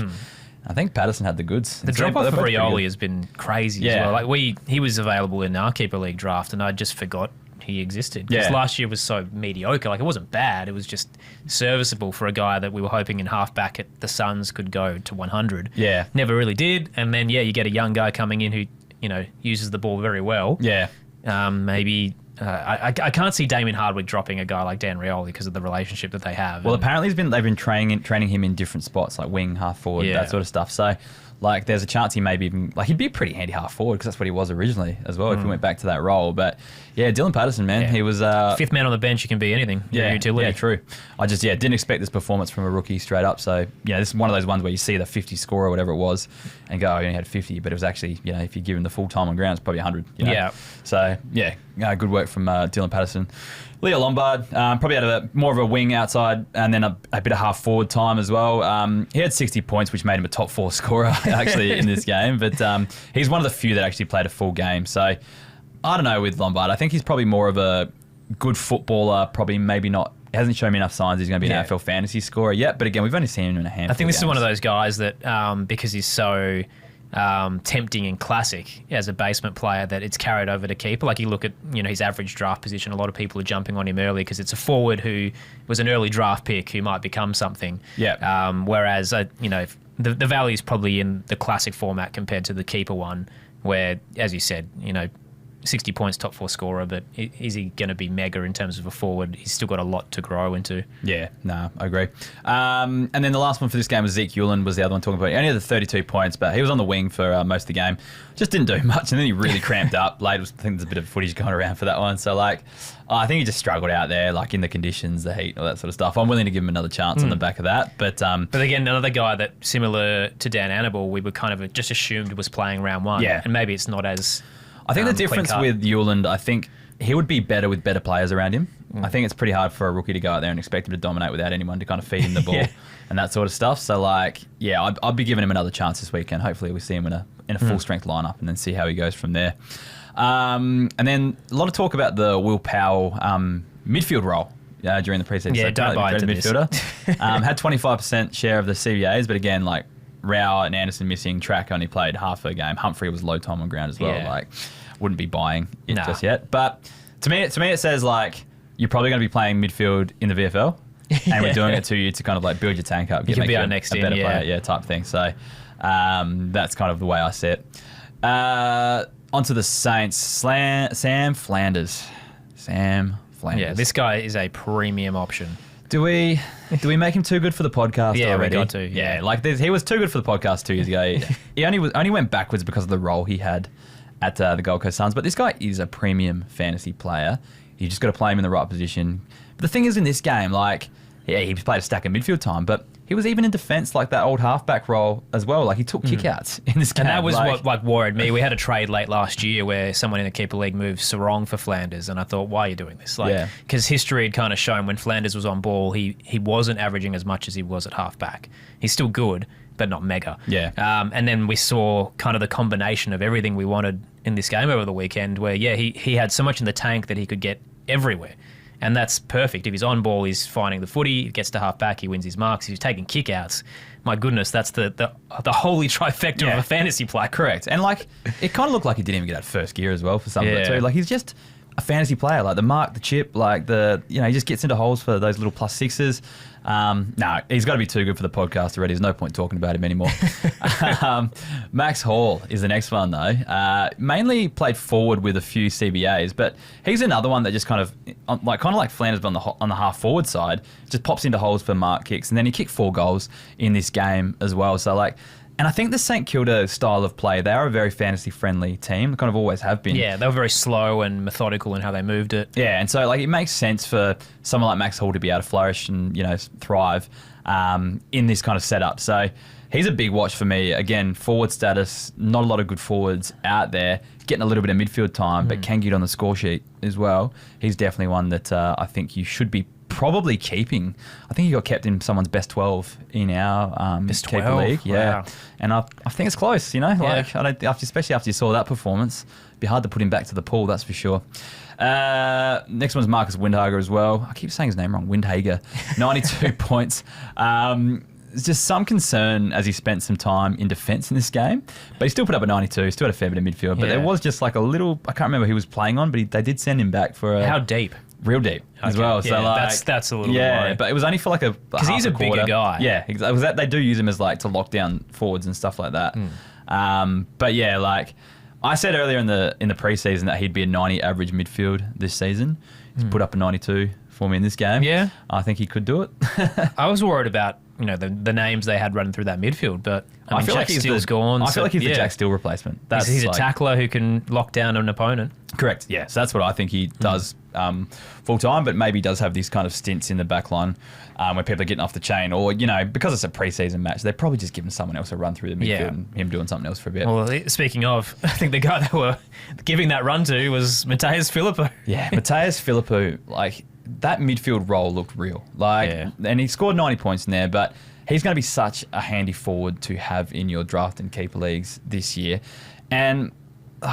Speaker 1: I think Patterson had the goods.
Speaker 2: The drop-off of Rioli has been crazy as well. Like he was available in our Keeper League draft, and I just forgot he existed. Because last year was so mediocre. Like, it wasn't bad. It was just serviceable for a guy that we were hoping in half-back at the Suns could go to 100.
Speaker 1: Yeah.
Speaker 2: Never really did. And then, you get a young guy coming in who, uses the ball very well.
Speaker 1: Yeah.
Speaker 2: Maybe... I can't see Damien Hardwick dropping a guy like Dan Rioli because of the relationship that they have.
Speaker 1: Well, apparently they've been training him in different spots, like wing, half forward, that sort of stuff. So, there's a chance he maybe even he'd be a pretty handy half forward, because that's what he was originally as well. If he went back to that role, but yeah, Dylan Patterson, man, he was
Speaker 2: fifth man on the bench. You can be anything. Utility.
Speaker 1: Yeah, true. I just didn't expect this performance from a rookie straight up. So this is one of those ones where you see the 50 score or whatever it was, and go, he only had 50, but it was actually if you give him the full time on ground, it's probably 100.
Speaker 2: Yeah.
Speaker 1: So good work from Dylan Patterson. Leo Lombard probably had more of a wing outside, and then a bit of half forward time as well. He had 60 points, which made him a top 4 scorer actually in this game. But he's one of the few that actually played a full game. So I don't know with Lombard. I think he's probably more of a good footballer. Probably maybe not. Hasn't shown me enough signs he's going to be an AFL fantasy scorer yet. But again, we've only seen him in a handful.
Speaker 2: I think this
Speaker 1: of
Speaker 2: is one of those guys that because he's so tempting and classic as a basement player, that it's carried over to keeper. Like, you look at his average draft position, a lot of people are jumping on him early because it's a forward who was an early draft pick who might become something.
Speaker 1: Yeah.
Speaker 2: Whereas the value is probably in the classic format compared to the keeper one, where, as you said, 60 points, top 4 scorer, but is he going to be mega in terms of a forward? He's still got a lot to grow into.
Speaker 1: Yeah, no, I agree. And then the last one for this game was Zeke Hewland was the other one talking about. He only had the 32 points, but he was on the wing for most of the game. Just didn't do much, and then he really cramped up late. I think there's a bit of footage going around for that one. So, I think he just struggled out there, in the conditions, the heat, all that sort of stuff. I'm willing to give him another chance on the back of that. But
Speaker 2: again, another guy that, similar to Dan Annable, we were kind of just assumed was playing round one.
Speaker 1: Yeah.
Speaker 2: And maybe it's not as...
Speaker 1: I think the difference with Hewland, I think he would be better with better players around him. I think it's pretty hard for a rookie to go out there and expect him to dominate without anyone to kind of feed him the ball and that sort of stuff. So, I'd be giving him another chance this weekend. Hopefully we see him in a full-strength lineup and then see how he goes from there. And then a lot of talk about the Will Powell midfield role during the preseason.
Speaker 2: Yeah, don't buy into
Speaker 1: midfielder. Had 25% share of the CBAs, but again, Rao and Anderson missing, Track only played half a game. Humphrey was low time on ground as well.
Speaker 2: Yeah.
Speaker 1: Wouldn't be buying it just yet. But to me it says you're probably going to be playing midfield in the VFL, and we're doing it to you to kind of build your tank up.
Speaker 2: You can be our next
Speaker 1: better player, type thing. So that's kind of the way I see it. Onto the Saints. Sam Flanders.
Speaker 2: Yeah, this guy is a premium option.
Speaker 1: Do we make him too good for the podcast already?
Speaker 2: We got to.
Speaker 1: Yeah, he was too good for the podcast 2 years ago. He only went backwards because of the role he had at the Gold Coast Suns. But this guy is a premium fantasy player. You just got to play him in the right position. But the thing is, in this game, he played a stack of midfield time, but he was even in defence, that old halfback role as well. He took kickouts in this game.
Speaker 2: And that was what worried me. We had a trade late last year where someone in the Keeper League moved Sarong for Flanders, and I thought, why are you doing this? Because history had kind of shown when Flanders was on ball, he wasn't averaging as much as he was at halfback. He's still good, but not mega.
Speaker 1: Yeah.
Speaker 2: And then we saw kind of the combination of everything we wanted in this game over the weekend, where he had so much in the tank that he could get everywhere. And that's perfect. If he's on ball, he's finding the footy, gets to half back, he wins his marks. If he's taking kick-outs, my goodness, that's the holy trifecta of a fantasy play.
Speaker 1: Correct. And, like, it kind of looked like he didn't even get out of first gear as well for some of it too. Like, he's just a fantasy player. Like, the mark, the chip, like, he just gets into holes for those little plus sixes. No, he's got to be too good for the podcast already. There's no point talking about him anymore. Max Hall is the next one, though. Mainly played forward with a few CBAs, but he's another one that just kind of like Flanders, but on the half forward side, just pops into holes for mark kicks, and then he kicked 4 goals in this game as well. So, like. And I think the St Kilda style of play, they are a very fantasy-friendly team. They kind of always have been.
Speaker 2: Yeah, they were very slow and methodical in how they moved it.
Speaker 1: Yeah, and so like it makes sense for someone like Max Hall to be able to flourish and, thrive in this kind of setup. So he's a big watch for me. Again, forward status, not a lot of good forwards out there. Getting a little bit of midfield time, but can get on the score sheet as well. He's definitely one that I think you should be probably keeping. I think he got kept in someone's best 12 in our
Speaker 2: best
Speaker 1: keeper
Speaker 2: 12?
Speaker 1: league. Yeah,
Speaker 2: wow.
Speaker 1: And I think it's close. Like especially after you saw that performance, it'd be hard to put him back to the pool. That's for sure. Next one's Marcus Windhager as well. I keep saying his name wrong. Windhager, 92 points. There's just some concern as he spent some time in defence in this game, but he still put up a 92. Still had a fair bit of midfield, but there was just like a little. I can't remember who he was playing on, but they did send him back for
Speaker 2: how deep.
Speaker 1: Real deep as well.
Speaker 2: Yeah,
Speaker 1: so like,
Speaker 2: that's a little
Speaker 1: bit but it was only for like
Speaker 2: because he's a bigger guy.
Speaker 1: Yeah, exactly. They do use him as like to lock down forwards and stuff like that. But yeah, like I said earlier in the preseason that he'd be a 90 average midfield this season. He's put up a 92 for me in this game.
Speaker 2: Yeah,
Speaker 1: I think he could do it.
Speaker 2: I was worried about the names they had running through that midfield, but I feel like he's gone.
Speaker 1: I feel like he's the Jack Steele replacement.
Speaker 2: He's a tackler who can lock down an opponent.
Speaker 1: Correct. Yeah, so that's what I think he does full time, but maybe does have these kind of stints in the back line where people are getting off the chain, or because it's a preseason match, they're probably just giving someone else a run through the midfield and him doing something else for a bit.
Speaker 2: Well, speaking of, I think the guy they were giving that run to was Mateus Philippou.
Speaker 1: Yeah, Mateus Philippou, like that midfield role looked real. And he scored 90 points in there, but he's going to be such a handy forward to have in your draft and keeper leagues this year. And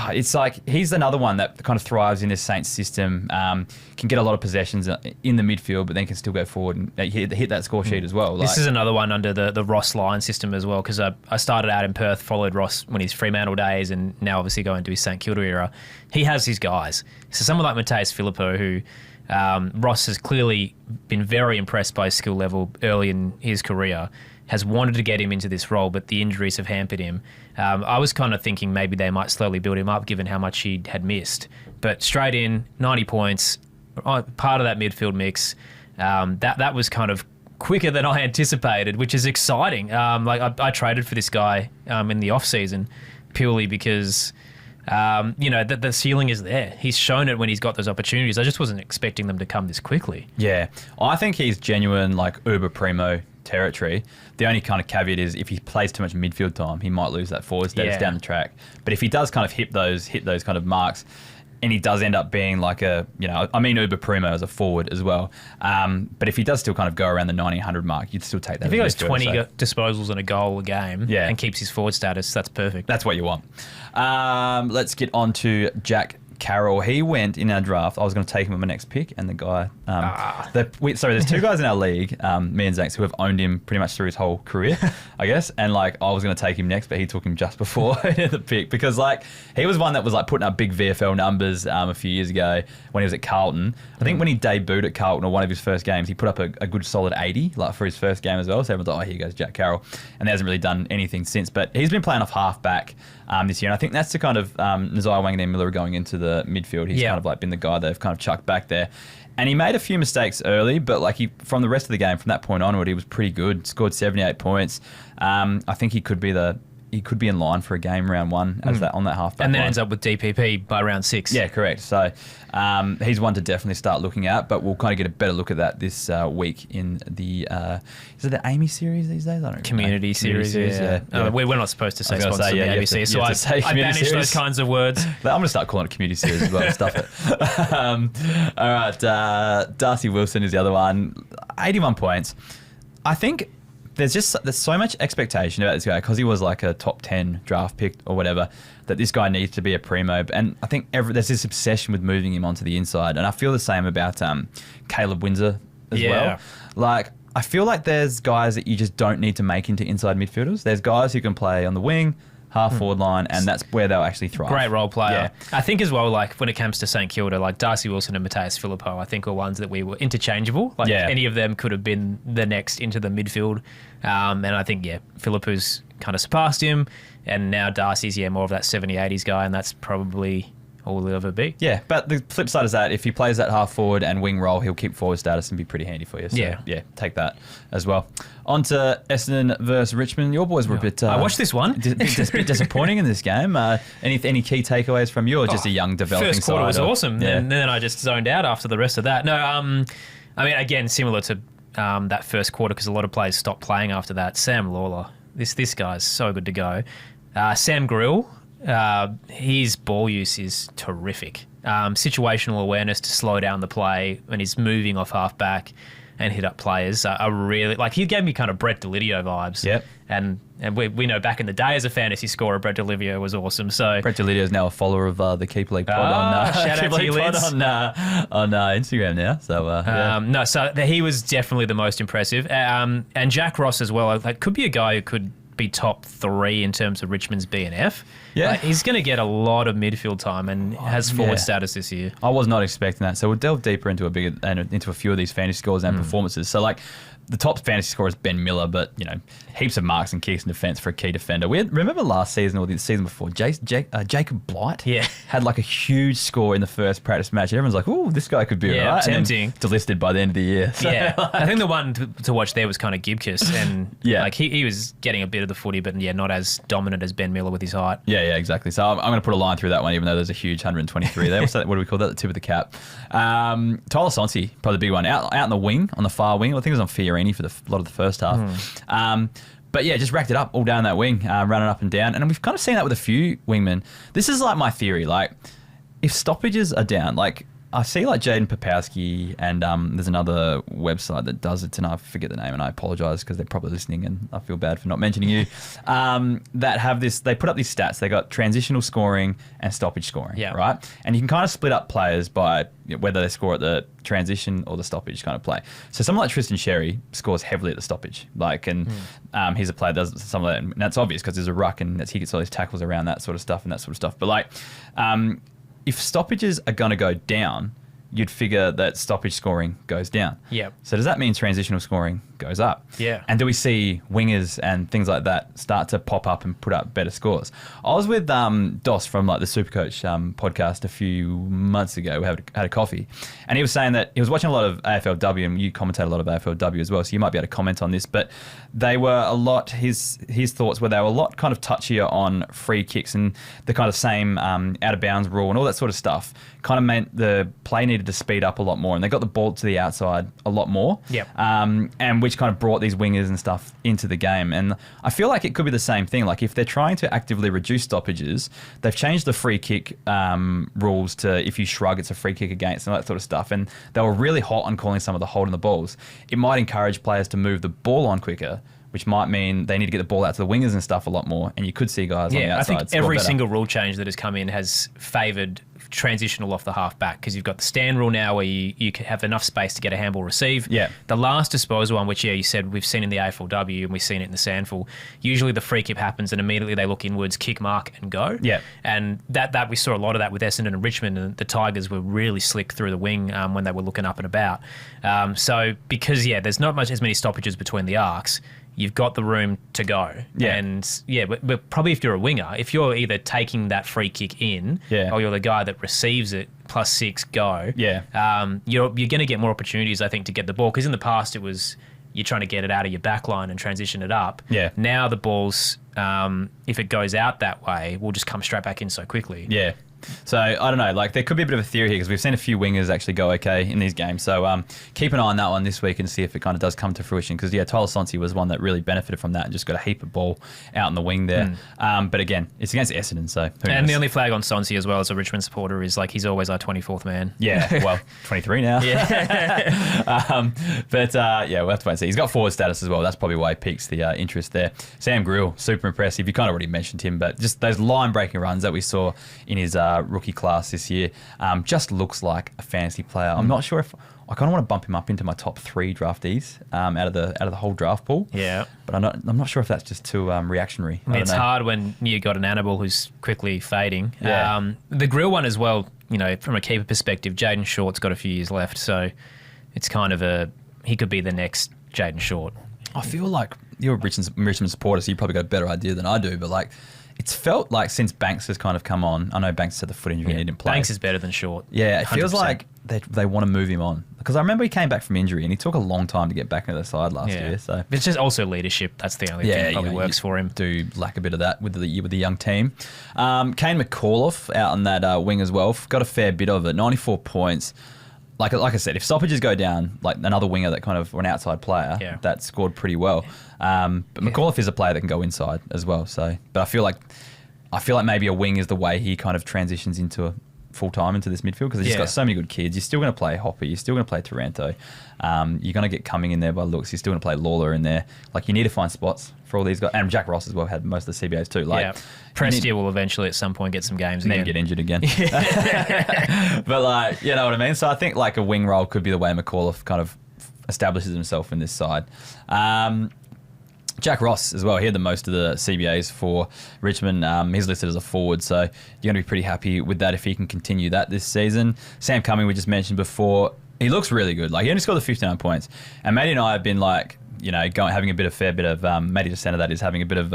Speaker 1: it's like he's another one that kind of thrives in this Saints system, can get a lot of possessions in the midfield, but then can still go forward and hit that score sheet as well.
Speaker 2: This is another one under the Ross line system as well, because I started out in Perth, followed Ross when he's Fremantle days, and now obviously going to his St Kilda era. He has his guys. So someone like Mateus Philippou, who Ross has clearly been very impressed by his skill level early in his career, has wanted to get him into this role, but the injuries have hampered him. I was kind of thinking maybe they might slowly build him up given how much he had missed. But straight in, 90 points, part of that midfield mix. That was kind of quicker than I anticipated, which is exciting. I traded for this guy in the off-season purely because... the ceiling is there. He's shown it when he's got those opportunities. I just wasn't expecting them to come this quickly.
Speaker 1: Yeah. I think he's genuine, like, uber primo territory. The only kind of caveat is if he plays too much midfield time, he might lose that forward status down the track. But if he does kind of hit those kind of marks, and he does end up being like uber primo as a forward as well. But if he does still kind of go around the 90, 100 mark, you'd still take that.
Speaker 2: If he goes 20 disposals and a goal a game and keeps his forward status, that's perfect.
Speaker 1: That's what you want. Let's get on to Jack Carroll. He went in our draft. I was going to take him at my next pick, and the guy... there's 2 guys in our league, me and Zanks, who have owned him pretty much through his whole career, I guess. And I was going to take him next, but he took him just before the pick because he was one that was putting up big VFL numbers a few years ago when he was at Carlton. I think when he debuted at Carlton or one of his first games, he put up a good solid 80 for his first game as well. So everyone's like, oh, here goes Jack Carroll. And he hasn't really done anything since. But he's been playing off half-back this year. And I think that's the kind of Nazai Wanganeen-Miller going into the midfield. He's kind of been the guy they've kind of chucked back there. And he made a few mistakes early, but from the rest of the game, from that point onward, he was pretty good. Scored 78 points. I think he could be in line for a game round 1 as that on that halfback
Speaker 2: and then
Speaker 1: line.
Speaker 2: Ends up with DPP by round 6.
Speaker 1: Yeah, correct. So he's one to definitely start looking at, but we'll kind of get a better look at that this week in the is it the Amy series these days? I don't know.
Speaker 2: Community series. Yeah. We're not supposed to say sponsors of the ABC, so I banish those kinds of words.
Speaker 1: I'm going to start calling it community series as well. Stuff it. All right, Darcy Wilson is the other one. 81 points. I think there's so much expectation about this guy because he was like a top 10 draft pick or whatever, that this guy needs to be a primo. And I think there's this obsession with moving him onto the inside. And I feel the same about Caleb Windsor as well. Like, I feel like there's guys that you just don't need to make into inside midfielders. There's guys who can play on the wing, half forward line, and that's where they'll actually thrive.
Speaker 2: Great role player. Yeah. I think as well, like when it comes to St Kilda, like Darcy Wilson and Matthias Philippou, I think are ones that we were interchangeable. Like any of them could have been the next into the midfield. And I think, Philippou's kind of surpassed him, and now Darcy's, more of that 70s, 80s guy, and that's probably all he'll ever be. Yeah,
Speaker 1: but the flip side is that if he plays that half forward and wing role, he'll keep forward status and be pretty handy for you. So, take that as well. On to Essendon versus Richmond. Your boys were a bit...
Speaker 2: I watched this one.
Speaker 1: a bit disappointing in this game. Any key takeaways from you, or just a young developing side?
Speaker 2: First quarter was awesome, and then I just zoned out after the rest of that. No, I mean, again, similar to that first quarter, because a lot of players stopped playing after that. Sam Lawler, this guy's so good to go. Sam Grill, his ball use is terrific. Situational awareness to slow down the play when he's moving off half back and hit up players are really, like, he gave me kind of Brett Delidio vibes.
Speaker 1: Yep.
Speaker 2: And we know back in the day as a fantasy scorer, Brett Delidio was awesome. So
Speaker 1: Brett Delidio is now a follower of the Keep League pod on
Speaker 2: shout out to you, Lids.
Speaker 1: on Instagram now. So
Speaker 2: no, so he was definitely the most impressive. And Jack Ross as well. Like, could be a guy who could be top 3 in terms of Richmond's B&F. Yeah, he's going to get a lot of midfield time and has forward status this year.
Speaker 1: I was not expecting that. So we'll delve deeper into a few of these fantasy scores and performances. So like the top fantasy scorer is Ben Miller, but heaps of marks and kicks in defence for a key defender. Remember last season or the season before, Jacob Blight had like a huge score in the first practice match. And everyone's like, "Oh, this guy could be right."
Speaker 2: Tempting.
Speaker 1: Delisted by the end of the year. So,
Speaker 2: I think the one to watch there was kind of Gibkiss, and like he was getting a bit of the footy, but not as dominant as Ben Miller with his height.
Speaker 1: Yeah, exactly. So I'm going to put a line through that one, even though there's a huge 123 there. What do we call that? The tip of the cap. Tyler Sonsi, probably the big one, out in the wing, on the far wing. I think it was on Fiorini for a lot of the first half. But just racked it up all down that wing, running up and down. And we've kind of seen that with a few wingmen. This is like my theory. Like, if stoppages are down, like I see like Jaden Popowski and there's another website that does it, and I forget the name, and I apologise because they're probably listening and I feel bad for not mentioning you, that have this, they put up these stats. They got transitional scoring and stoppage scoring, right? And you can kind of split up players by whether they score at the transition or the stoppage kind of play. So someone like Tristan Sherry scores heavily at the stoppage, he's a player that does some of that, and that's obvious because there's a ruck and he gets all these tackles around that sort of stuff. But like, if stoppages are going to go down, you'd figure that stoppage scoring goes down.
Speaker 2: Yeah.
Speaker 1: So does that mean transitional scoring goes up?
Speaker 2: Yeah.
Speaker 1: And do we see wingers and things like that start to pop up and put up better scores? I was with Dos from like the Supercoach podcast a few months ago. We had a coffee, and he was saying that he was watching a lot of AFLW, and you commentate a lot of AFLW as well, so you might be able to comment on this. But they were a lot. His thoughts were they were a lot kind of touchier on free kicks and the kind of same out of bounds rule and all that sort of stuff. Kind of meant the play needed to speed up a lot more, and they got the ball to the outside a lot more.
Speaker 2: Yep.
Speaker 1: And which kind of brought these wingers and stuff into the game. And I feel like it could be the same thing. Like if they're trying to actively reduce stoppages, they've changed the free kick rules to if you shrug, it's a free kick against and all that sort of stuff. And they were really hot on calling some of the holding the balls. It might encourage players to move the ball on quicker, which might mean they need to get the ball out to the wingers and stuff a lot more. And you could see guys on the outside.
Speaker 2: I think every single rule change that has come in has favoured transitional off the half back, because you've got the stand rule now where you can have enough space to get a handball receive.
Speaker 1: Yeah.
Speaker 2: The last disposal one, which you said we've seen in the AFLW and we've seen it in the Sandful, usually the free kick happens and immediately they look inwards, kick, mark and go.
Speaker 1: Yeah.
Speaker 2: And that we saw a lot of that with Essendon and Richmond, and the Tigers were really slick through the wing when they were looking up and about. So because there's not as many stoppages between the arcs, you've got the room to go.
Speaker 1: Yeah.
Speaker 2: And but probably if you're a winger, if you're either taking that free kick in or you're the guy that receives it +6 go, you're going to get more opportunities, I think, to get the ball. Because in the past it was you're trying to get it out of your back line and transition it up.
Speaker 1: Yeah.
Speaker 2: Now the ball's, if it goes out that way, will just come straight back in so quickly.
Speaker 1: Yeah. So I don't know. Like there could be a bit of a theory here because we've seen a few wingers actually go okay in these games. So keep an eye on that one this week and see if it kind of does come to fruition. Because Tyler Sonsi was one that really benefited from that and just got a heap of ball out in the wing there. But again, it's against Essendon, so who knows?
Speaker 2: The only flag on Sonsi as well as a Richmond supporter is like he's always our 24th man.
Speaker 1: Yeah, well, 23 now.
Speaker 2: Yeah.
Speaker 1: We'll have to wait and see. He's got forward status as well. That's probably why he piques the interest there. Sam Grill, super impressive. You kind of already mentioned him, but just those line-breaking runs that we saw in his rookie class this year just looks like a fantasy player. I'm not sure if I kind of want to bump him up into my top 3 draftees out of the whole draft pool.
Speaker 2: Yeah,
Speaker 1: but I'm not sure if that's just too reactionary.
Speaker 2: It's hard when you got an animal who's quickly fading.
Speaker 1: Yeah.
Speaker 2: The Grill one as well. From a keeper perspective, Jaden Short's got a few years left, so it's kind of he could be the next Jaden Short.
Speaker 1: I feel like you're a Richmond supporter, so you probably got a better idea than I do, but like it's felt like since Banks has kind of come on, I know Banks had the foot injury and he didn't play.
Speaker 2: Banks is better than Short.
Speaker 1: Yeah, it
Speaker 2: 100%.
Speaker 1: feels like they want to move him on. Because I remember he came back from injury and he took a long time to get back into the side last year. So
Speaker 2: it's just also leadership. That's the only thing that probably works for him.
Speaker 1: Do lack a bit of that with the young team. Kane McAuliffe out on that wing as well. Got a fair bit of it. 94 points. Like I said, if stoppages go down, like another winger that kind of, or an outside player, that scored pretty well. But McAuliffe is a player that can go inside as well. So, but I feel like maybe a wing is the way he kind of transitions into full time into this midfield because he's got so many good kids. You're still going to play Hopper. You're still going to play Taranto. You're going to get Cumming in there by looks. You're still going to play Lawler in there. Like you need to find spots for all these guys. And Jack Ross as well had most of the CBAs too. Like
Speaker 2: Prestia will eventually at some point get some games again.
Speaker 1: Then get injured again. But like, you know what I mean? So I think like a wing role could be the way McAuliffe kind of establishes himself in this side. Jack Ross as well. He had the most of the CBAs for Richmond. He's listed as a forward, so you're going to be pretty happy with that if he can continue that this season. Sam Cumming, we just mentioned before, he looks really good. Like he only scored the 59 points, and Matty and I have been like, having a fair bit of Matty DeSena that is having a bit of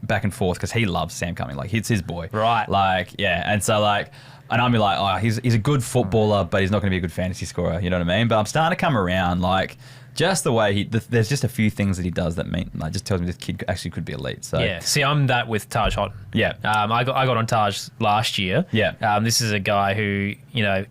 Speaker 1: back and forth because he loves Sam Cumming. Like it's his boy,
Speaker 2: right?
Speaker 1: Like and so like. And I'm like, oh, he's a good footballer, but he's not going to be a good fantasy scorer. You know what I mean? But I'm starting to come around, like. Just the way there's just a few things that he does that just tells me this kid actually could be elite. So
Speaker 2: yeah, see, I'm that with Taj Houghton.
Speaker 1: Yeah,
Speaker 2: I got on Taj last year.
Speaker 1: Yeah,
Speaker 2: this is a guy who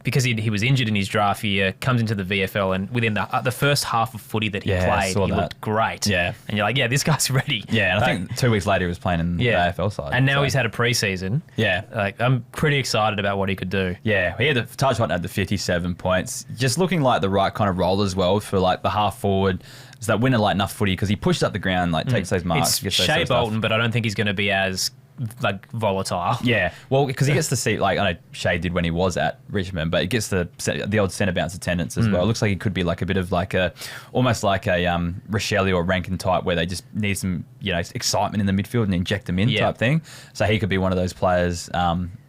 Speaker 2: because he was injured in his draft year, comes into the VFL and within the first half of footy that he played, he looked great.
Speaker 1: Yeah,
Speaker 2: and you're like, this guy's ready.
Speaker 1: Yeah, and I think 2 weeks later he was playing in the AFL side,
Speaker 2: and now he's had a preseason.
Speaker 1: Yeah,
Speaker 2: like I'm pretty excited about what he could do.
Speaker 1: Yeah, Taj Houghton had the 57 points, just looking like the right kind of role as well for like the half forward. Is that winner like enough footy because he pushes up the ground, like takes those marks.
Speaker 2: It's Shea Bolton, but I don't think he's going to be as like volatile.
Speaker 1: Yeah, well, because he gets to see, like I know Shea did when he was at Richmond, but he gets the old centre bounce attendance as well. It looks like he could be like a bit of like almost like a Rochelle or Rankin type where they just need some excitement in the midfield and inject them in type thing. So he could be one of those players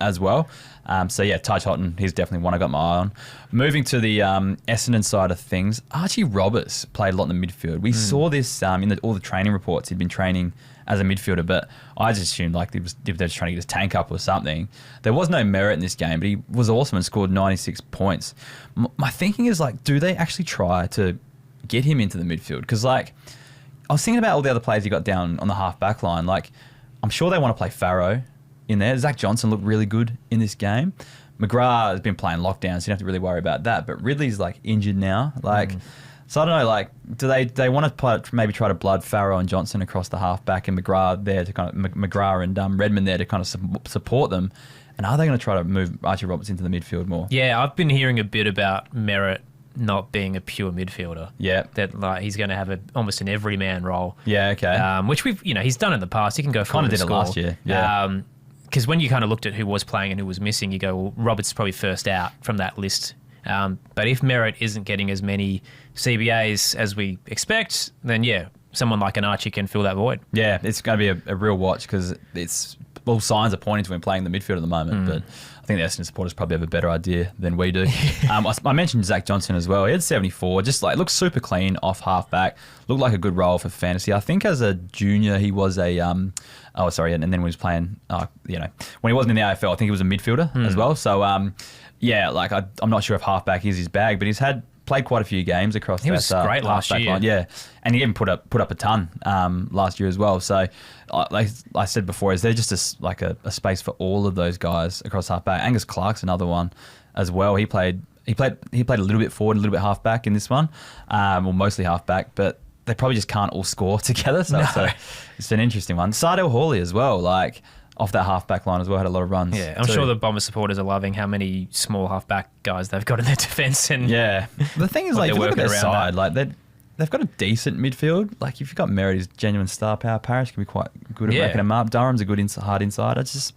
Speaker 1: as well. Taj Houghton, he's definitely one I got my eye on. Moving to the Essendon side of things, Archie Roberts played a lot in the midfield. We saw this in all the training reports. He'd been training as a midfielder, but I just assumed like if they're just trying to get his tank up or something. There was no merit in this game, but he was awesome and scored 96 points. My thinking is like, do they actually try to get him into the midfield? Because like, I was thinking about all the other players he got down on the half back line. Like, I'm sure they want to play Farrow in there. Zach Johnson looked really good in this game. McGrath has been playing lockdown, so you don't have to really worry about that. But Ridley's like injured now. Like, so I don't know. Like, do they want to maybe try to blood Farrow and Johnson across the halfback and McGrath there to kind of McGrath and Redmond there to kind of support them? And are they going to try to move Archie Roberts into the midfield more? Yeah,
Speaker 2: I've been hearing a bit about Merritt not being a pure midfielder.
Speaker 1: Yeah,
Speaker 2: that like he's going to have almost an everyman role.
Speaker 1: Yeah, okay.
Speaker 2: Which he's done in the past. He can go forward.
Speaker 1: Kind of did it last year. Yeah.
Speaker 2: Because when you kind of looked at who was playing and who was missing, you go, well, Roberts is probably first out from that list. But if Merritt isn't getting as many CBAs as we expect, then someone like an Archie can fill that void. Yeah, it's going to be a real watch because all signs are pointing to him playing the midfield at the moment. But I think the Essendon supporters probably have a better idea than we do. I mentioned Zach Johnson as well. He had 74, just like looked super clean off halfback. Looked like a good role for fantasy. I think as a junior he was a and then when he was playing, when he wasn't in the AFL, I think he was a midfielder as well. So I'm not sure if halfback is his bag, but he's had
Speaker 1: played quite a few games across.
Speaker 2: He was great last year.
Speaker 1: Line. Yeah, and he even put up a ton last year as well. So, like I said before, is there just a space for all of those guys across halfback? Angus Clark's another one as well. He played a little bit forward, a little bit halfback in this one, or mostly halfback, but they probably just can't all score together. So it's an interesting one. Sardell Hawley as well, like off that halfback line as well, had a lot of runs.
Speaker 2: Yeah, I'm sure the Bombers supporters are loving how many small halfback guys they've got in their defence. And
Speaker 1: yeah, the thing is, like, if you look at their side, like they've got a decent midfield. Like if you've got Merritt, he's genuine star power. Parrish can be quite good at racking them up. Durham's a good hard inside. It's just.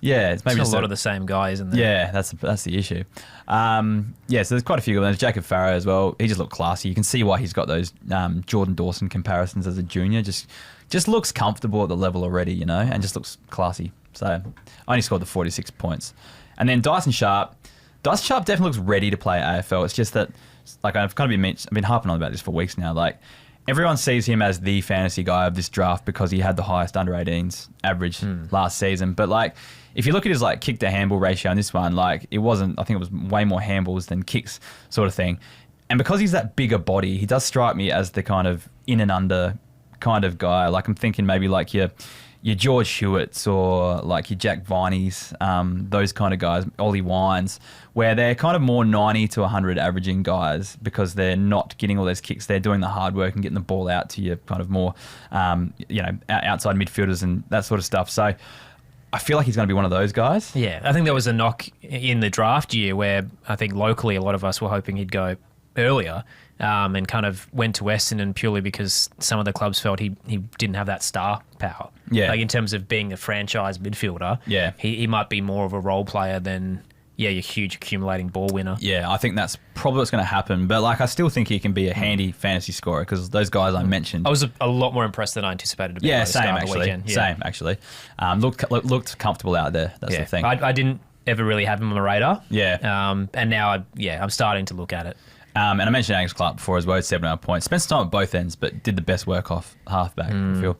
Speaker 1: Yeah, it's maybe
Speaker 2: a lot of the same guy, isn't there?
Speaker 1: Yeah, that's the issue. So there's quite a few good ones. Jacob Farrow as well. He just looked classy. You can see why he's got those Jordan Dawson comparisons as a junior. Just looks comfortable at the level already, and just looks classy. So only scored the 46 points. And then Dyson Sharp. Dyson Sharp definitely looks ready to play AFL. It's just that, like I've been harping on about this for weeks now. Like everyone sees him as the fantasy guy of this draft because he had the highest under 18s average last season. But like, if you look at his like kick to handball ratio on this one, like it wasn't. I think it was way more handballs than kicks, sort of thing. And because he's that bigger body, he does strike me as the kind of in and under kind of guy. Like I'm thinking maybe like your George Hewitts or like your Jack Vineys, those kind of guys, Ollie Wines, where they're kind of more 90 to 100 averaging guys because they're not getting all those kicks. They're doing the hard work and getting the ball out to your kind of more, outside midfielders and that sort of stuff. So I feel like he's going to be one of those guys.
Speaker 2: Yeah, I think there was a knock in the draft year where I think locally a lot of us were hoping he'd go earlier and kind of went to Essendon purely because some of the clubs felt he didn't have that star power.
Speaker 1: Yeah.
Speaker 2: Like in terms of being a franchise midfielder,
Speaker 1: yeah,
Speaker 2: he might be more of a role player than your huge accumulating ball winner.
Speaker 1: Yeah, I think that's probably what's going to happen. But like, I still think he can be a handy fantasy scorer because those guys I mentioned.
Speaker 2: I was a lot more impressed than I anticipated to be.
Speaker 1: Yeah, same actually. Looked comfortable out there. That's the thing.
Speaker 2: I didn't ever really have him on the radar.
Speaker 1: Yeah.
Speaker 2: And now I'm starting to look at it.
Speaker 1: And I mentioned Angus Clark before as well, 7.5 points. Spent some time at both ends, but did the best work off halfback, I feel.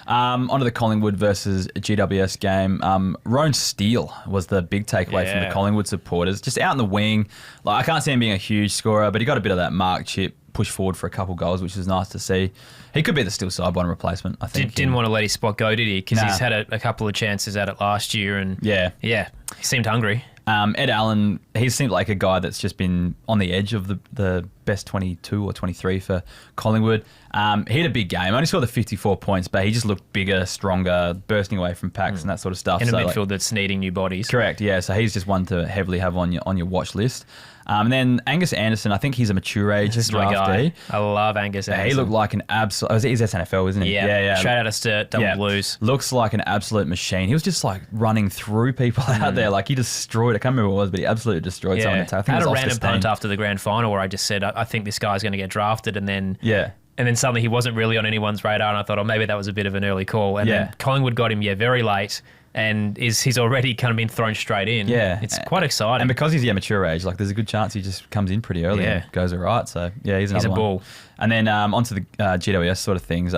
Speaker 1: Onto the Collingwood versus GWS game. Roan Steele was the big takeaway from the Collingwood supporters. Just out in the wing. Like, I can't see him being a huge scorer, but he got a bit of that mark chip, push forward for a couple goals, which is nice to see. He could be the Steele sidebottom replacement, I think.
Speaker 2: Didn't want to let his spot go, did he? Because he's had a couple of chances at it last year. And yeah, he seemed hungry.
Speaker 1: Ed Allen, he seemed like a guy that's just been on the edge of the best 22 or 23 for Collingwood. He had a big game. Only scored the 54 points, but he just looked bigger, stronger, bursting away from packs and that sort of stuff.
Speaker 2: In a midfield that's needing new bodies.
Speaker 1: Correct, yeah. So he's just one to heavily have on your watch list. And then Angus Anderson, I think he's a mature age draftee.
Speaker 2: I love Angus Anderson.
Speaker 1: He looked like an absolute... He's SNFL, isn't he?
Speaker 2: Yeah. Straight out of Sturt, double blues.
Speaker 1: Looks like an absolute machine. He was just like running through people out there. Like he destroyed... I can't remember what it was, but he absolutely destroyed someone. I think
Speaker 2: had a random punt after the grand final where I just said, I think this guy's going to get drafted, and then...
Speaker 1: Yeah.
Speaker 2: And then suddenly he wasn't really on anyone's radar, and I thought, maybe that was a bit of an early call. And then Collingwood got him, very late, and he's already kind of been thrown straight in.
Speaker 1: Yeah.
Speaker 2: It's quite exciting.
Speaker 1: And because he's mature age, like there's a good chance he just comes in pretty early and goes all right. So, yeah, he's a
Speaker 2: bull.
Speaker 1: And then onto the GWS sort of things.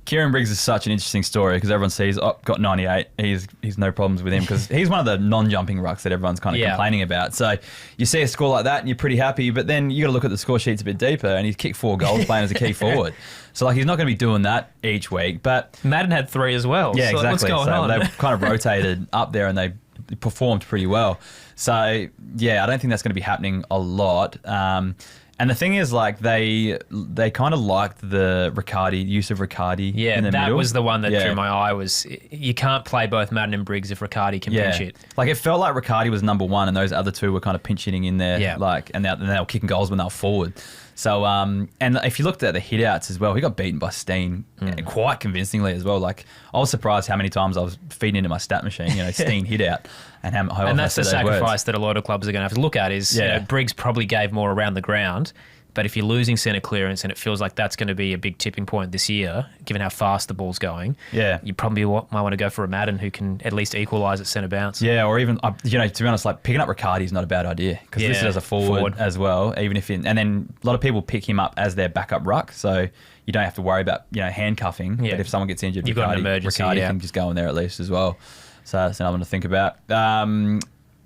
Speaker 1: Kieran Briggs is such an interesting story because everyone sees, got 98. He's no problems with him because he's one of the non-jumping rucks that everyone's kind of complaining about. So you see a score like that and you're pretty happy, but then you got to look at the score sheets a bit deeper, and he's kicked 4 goals playing as a key forward. So like he's not going to be doing that each week. But
Speaker 2: Madden had 3 as well.
Speaker 1: Yeah,
Speaker 2: so
Speaker 1: exactly.
Speaker 2: What's going on?
Speaker 1: They kind of rotated up there and they performed pretty well. So yeah, I don't think that's going to be happening a lot. And the thing is, like, they kind of liked the use of Riccardi in the middle.
Speaker 2: That was the one that drew my eye, was you can't play both Madden and Briggs if Riccardi can pinch it.
Speaker 1: Like, it felt like Riccardi was number 1 and those other 2 were kind of pinch hitting in there. Like, and they were kicking goals when they were forward. So, and if you looked at the hit-outs as well, he got beaten by Steen quite convincingly as well. Like, I was surprised how many times I was feeding into my stat machine, Steen hit-out. And
Speaker 2: that's the sacrifice that a lot of clubs are going to have to look at is, Briggs probably gave more around the ground, but if you're losing centre clearance and it feels like that's going to be a big tipping point this year, given how fast the ball's going, you probably might want to go for a Madden who can at least equalise at centre bounce. Yeah,
Speaker 1: or even, to be honest, like picking up Riccardi is not a bad idea because this is as a forward as well, even if and then a lot of people pick him up as their backup ruck, so you don't have to worry about handcuffing, but if someone gets injured, Riccardi can just go in there at least as well. So that's another one to think about.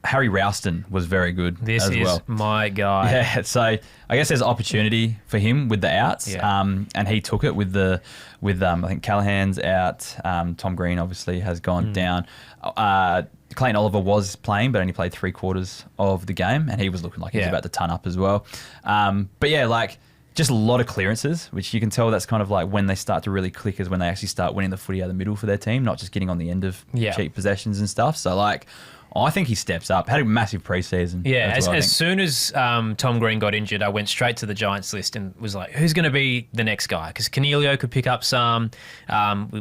Speaker 1: Harry Ralston was very good
Speaker 2: This
Speaker 1: as
Speaker 2: is
Speaker 1: well.
Speaker 2: my guy.
Speaker 1: Yeah, so I guess there's opportunity for him with the outs, and he took it with I think Callahan's out. Tom Green obviously has gone down. Clayton Oliver was playing, but only played 3/4 of the game, and he was looking like he was about to ton up as well. But yeah, like just a lot of clearances, which you can tell that's kind of like when they start to really click is when they actually start winning the footy out of the middle for their team, not just getting on the end of cheap possessions and stuff. So like, I think he steps up. Had a massive preseason.
Speaker 2: Yeah, as soon as Tom Green got injured, I went straight to the Giants list and was like, who's going to be the next guy? Because Cornelio could pick up some.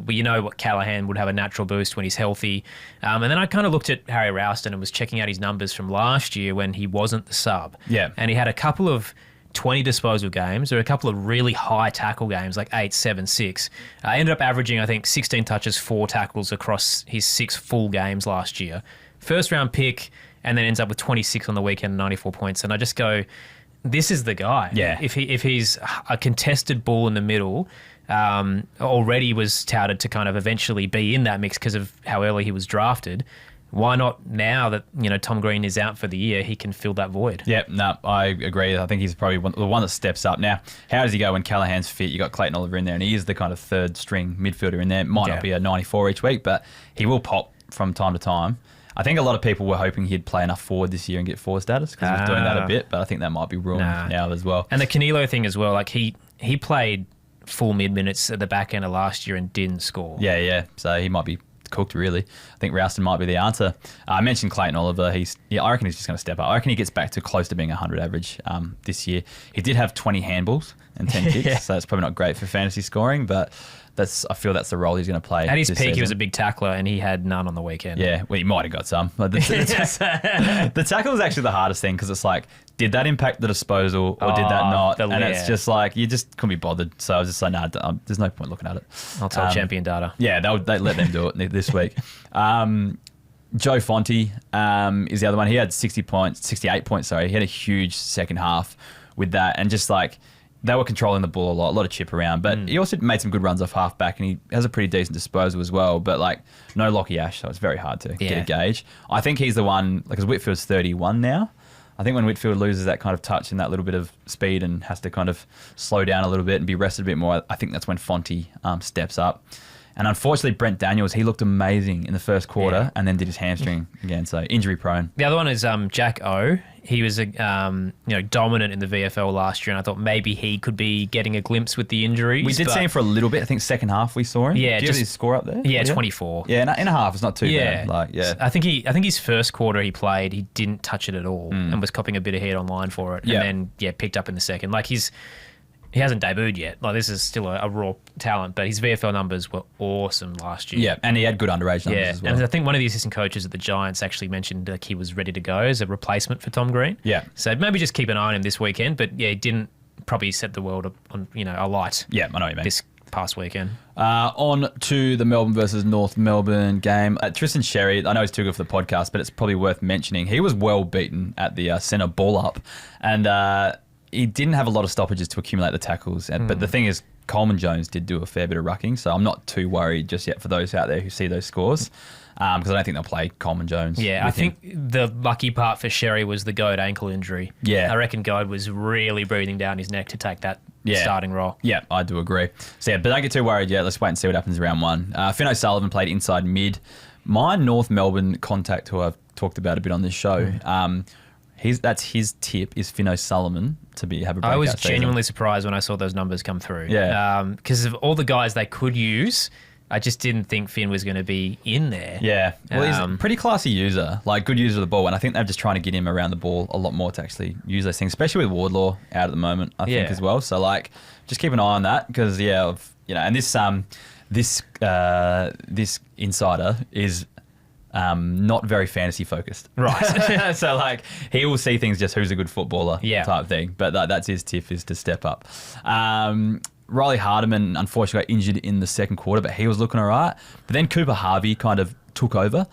Speaker 2: You know what, Callahan would have a natural boost when he's healthy. And then I kind of looked at Harry Ralston and was checking out his numbers from last year when he wasn't the sub.
Speaker 1: Yeah.
Speaker 2: And he had a couple of 20 disposal games or a couple of really high tackle games like 8, 7, 6. Ended up averaging, I think, 16 touches, 4 tackles across his 6 full games last year. First round pick, and then ends up with 26 on the weekend and 94 points. And I just go, this is the guy.
Speaker 1: Yeah.
Speaker 2: If he's a contested ball in the middle, already was touted to kind of eventually be in that mix because of how early he was drafted. Why not now that Tom Green is out for the year, he can fill that void?
Speaker 1: Yeah, no, I agree. I think he's probably the one that steps up. Now, how does he go when Callahan's fit? You got Clayton Oliver in there, and he is the kind of third string midfielder in there. Might not be a 94 each week, but he will pop from time to time. I think a lot of people were hoping he'd play enough forward this year and get forward status because he was doing that a bit, but I think that might be ruined now as well.
Speaker 2: And the Canelo thing as well, like he played full mid-minutes at the back end of last year and didn't score.
Speaker 1: Yeah. So he might be cooked, really. I think Ralston might be the answer. I mentioned Clayton Oliver. I reckon he's just going to step up. I reckon he gets back to close to being 100 average this year. He did have 20 handballs and 10 kicks, so it's probably not great for fantasy scoring, but I feel that's the role he's going to play.
Speaker 2: At his peak,
Speaker 1: season.
Speaker 2: he was a big tackler, and he had none on the weekend.
Speaker 1: Yeah, well, he might have got some. Like the tackle is actually the hardest thing because it's like, did that impact the disposal or did that not? And it's just like, you just couldn't be bothered. So I was just like, nah, there's no point looking at it.
Speaker 2: I'll tell Champion Data.
Speaker 1: Yeah, they let them do it this week. Joe Fonte is the other one. He had 68 points, sorry. He had a huge second half with that, and just like, they were controlling the ball a lot of chip around, but he also made some good runs off half-back, and he has a pretty decent disposal as well, but like, no Lockie Ash, so it's very hard to get a gauge. I think he's the one, like, because Whitfield's 31 now. I think when Whitfield loses that kind of touch and that little bit of speed and has to kind of slow down a little bit and be rested a bit more, I think that's when Fonte steps up. And unfortunately, Brent Daniels, he looked amazing in the first quarter and then did his hamstring again, so injury prone.
Speaker 2: The other one is Jack O. He was dominant in the VFL last year, and I thought maybe he could be getting a glimpse with the injuries.
Speaker 1: We did see him for a little bit. I think second half we saw him.
Speaker 2: Yeah,
Speaker 1: do you have his score up there?
Speaker 2: Yeah, 24.
Speaker 1: Yeah, in a half, it's not too bad.
Speaker 2: I think his first quarter he played, he didn't touch it at all and was copping a bit of heat online for it, and then picked up in the second. Like he hasn't debuted yet. Like, this is still a raw talent, but his VFL numbers were awesome last year.
Speaker 1: Yeah, and he had good underage numbers as well.
Speaker 2: And I think one of the assistant coaches at the Giants actually mentioned like he was ready to go as a replacement for Tom Green.
Speaker 1: Yeah.
Speaker 2: So maybe just keep an eye on him this weekend, but he didn't probably set the world on alight.
Speaker 1: Yeah, I know what you mean.
Speaker 2: This past weekend.
Speaker 1: On to the Melbourne versus North Melbourne game. Tristan Sherry, I know he's too good for the podcast, but it's probably worth mentioning. He was well beaten at the centre ball up, and he didn't have a lot of stoppages to accumulate the tackles. But the thing is, Coleman Jones did do a fair bit of rucking, so I'm not too worried just yet for those out there who see those scores, because I don't think they'll play Coleman Jones.
Speaker 2: Yeah, I think the lucky part for Sherry was the Goad ankle injury.
Speaker 1: Yeah.
Speaker 2: I reckon Goad was really breathing down his neck to take that starting role.
Speaker 1: Yeah, I do agree. So but don't get too worried yet. Let's wait and see what happens in round one. Finn O'Sullivan played inside mid. My North Melbourne contact, who I've talked about a bit on this show, that's his tip, is Finn O'Sullivan to have a breakout
Speaker 2: I was
Speaker 1: season.
Speaker 2: Genuinely surprised when I saw those numbers come through.
Speaker 1: Yeah.
Speaker 2: Because of all the guys they could use, I just didn't think Finn was going to be in there.
Speaker 1: Yeah. Well, he's a pretty classy user, like good user of the ball, and I think they're just trying to get him around the ball a lot more to actually use those things, especially with Wardlaw out at the moment, I think, as well. So, like, just keep an eye on that because, and this insider is not very fantasy focused.
Speaker 2: Right.
Speaker 1: So like he will see things just who's a good footballer type thing. But that's his tip, is to step up. Riley Hardiman unfortunately got injured in the second quarter, but he was looking all right. But then Cooper Harvey kind of took over,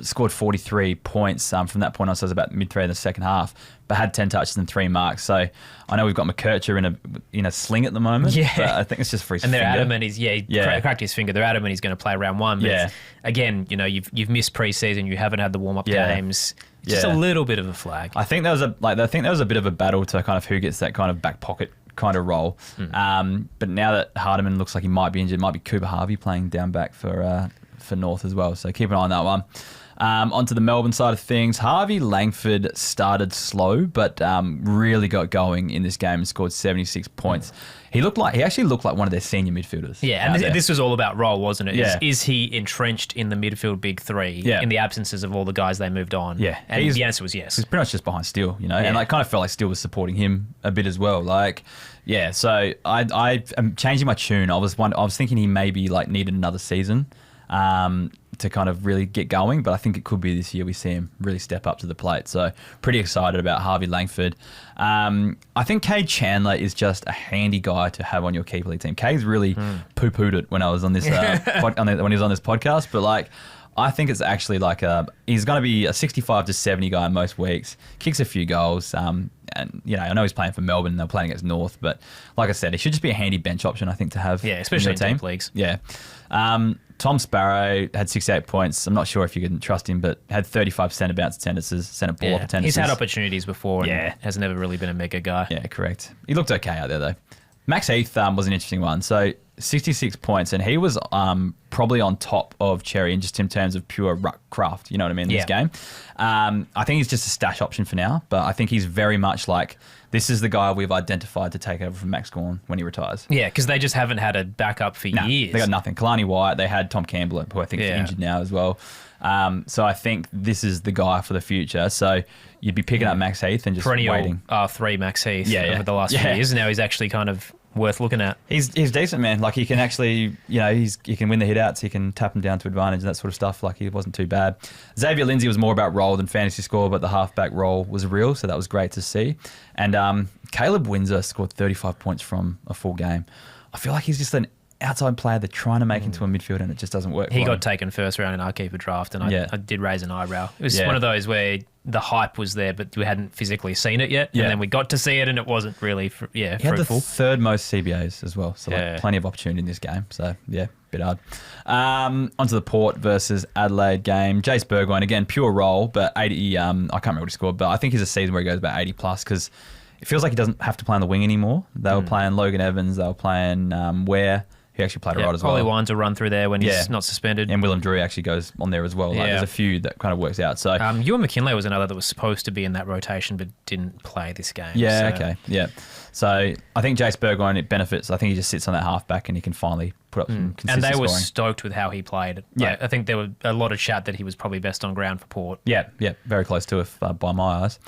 Speaker 1: scored 43 points from that point on, so it was about mid-3 in the second half, but had 10 touches and 3 marks. So I know we've got McKercher in a sling at the moment, but I think it's just for his finger.
Speaker 2: And they're adamant he cracked his finger. They're adamant he's going to play round one. But again, you've missed pre-season, you haven't had the warm-up games. Just a little bit of a flag.
Speaker 1: I think there was a bit of a battle to kind of who gets that kind of back pocket kind of role. But now that Hardiman looks like he might be injured, it might be Cooper Harvey playing down back for North as well. So keep an eye on that one. Onto the Melbourne side of things, Harvey Langford started slow, but really got going in this game and scored 76 points. He actually looked like one of their senior midfielders.
Speaker 2: Yeah, and this was all about role, wasn't it?
Speaker 1: Yeah.
Speaker 2: Is he entrenched in the midfield big three in the absences of all the guys they moved on?
Speaker 1: Yeah.
Speaker 2: And the answer was yes.
Speaker 1: He's pretty much just behind Steele, and I kind of felt like Steele was supporting him a bit as well. So I am changing my tune. I was thinking he maybe needed another season to kind of really get going, but I think it could be this year we see him really step up to the plate. So pretty excited about Harvey Langford. I think Cade Chandler is just a handy guy to have on your keeper league team. Cade's really poo-pooed it when I was on this when he was on this podcast, but I think it's actually he's going to be a 65 to 70 guy most weeks, kicks a few goals, and I know he's playing for Melbourne and they're playing against North, but like I said, he should just be a handy bench option, I think, to have.
Speaker 2: Yeah, especially in deep leagues.
Speaker 1: Yeah. Tom Sparrow had 68 points. I'm not sure if you can trust him, but had 35% of bounce attendances, centre ball off attendances.
Speaker 2: He's had opportunities before and has never really been a mega guy.
Speaker 1: Yeah, correct. He looked okay out there, though. Max Heath was an interesting one. So 66 points, and he was probably on top of Cherry in just in terms of pure ruck craft, you know what I mean, in this game. I think he's just a stash option for now, but I think he's very much this is the guy we've identified to take over from Max Gawn when he retires.
Speaker 2: Yeah, because they just haven't had a backup for years.
Speaker 1: They got nothing. Kalani White, they had Tom Campbell, who I think is injured now as well. So I think this is the guy for the future. So you'd be picking up Max Heath and just waiting.
Speaker 2: R3 Max Heath over the last few years. Now he's actually kind of worth looking at.
Speaker 1: He's decent, man. He can actually, he can win the hit outs. He can tap them down to advantage and that sort of stuff. He wasn't too bad. Xavier Lindsay was more about role than fantasy score, but the halfback role was real, so that was great to see. And Caleb Windsor scored 35 points from a full game. I feel like he's just an outside player they're trying to make into a midfield and it just doesn't work.
Speaker 2: He got taken first round in our keeper draft and I did raise an eyebrow. It was one of those where the hype was there but we hadn't physically seen it yet and then we got to see it and it wasn't really fruitful.
Speaker 1: He had the third most CBAs as well, so plenty of opportunity in this game. So bit hard. Onto the Port versus Adelaide game. Jace Burgoyne, again, pure role, but 80, I can't remember what he scored, but I think he's a season where he goes about 80 plus because it feels like he doesn't have to play on the wing anymore. They were playing Logan Evans, they were playing Ware. He actually played a right as well.
Speaker 2: Ollie Wines will run through there when he's not suspended.
Speaker 1: And Willem Drury actually goes on there as well. There's a few that kind of works out. So
Speaker 2: Ewan McKinley was another that was supposed to be in that rotation but didn't play this game.
Speaker 1: So I think Jace Burgoyne, it benefits. I think he just sits on that halfback and he can finally put up some consistent
Speaker 2: And they were
Speaker 1: scoring.
Speaker 2: stoked with how he played. I think there were a lot of chat that he was probably best on ground for Port.
Speaker 1: Yeah, very close to it by my eyes.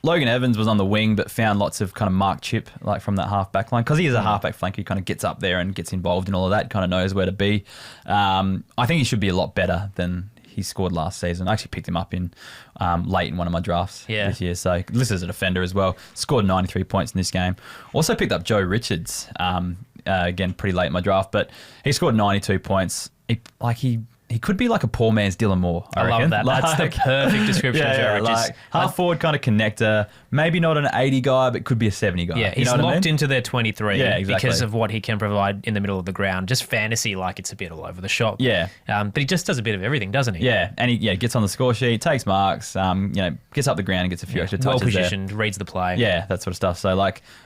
Speaker 1: Logan Evans was on the wing, but found lots of kind of mark chip from that half-back line. Because he is a half-back flanker, he kind of gets up there and gets involved in all of that, kind of knows where to be. I think he should be a lot better than he scored last season. I actually picked him up in late in one of my drafts this year. So listed as a defender as well. Scored 93 points in this game. Also picked up Joe Richards, again, pretty late in my draft, but he scored 92 points. He could be like a poor man's Dylan Moore, I reckon.
Speaker 2: love that. That's the perfect description of Joe Richards.
Speaker 1: Half forward kind of connector, maybe not an 80 guy, but could be a 70 guy.
Speaker 2: Yeah, he's locked into their 23
Speaker 1: exactly.
Speaker 2: because of what he can provide in the middle of the ground. Just fantasy, it's a bit all over the shop.
Speaker 1: Yeah.
Speaker 2: But he just does a bit of everything, doesn't he?
Speaker 1: Yeah, and he gets on the score sheet, takes marks, gets up the ground and gets a few extra touches.
Speaker 2: Well positioned, reads the play.
Speaker 1: Yeah, that sort of stuff. So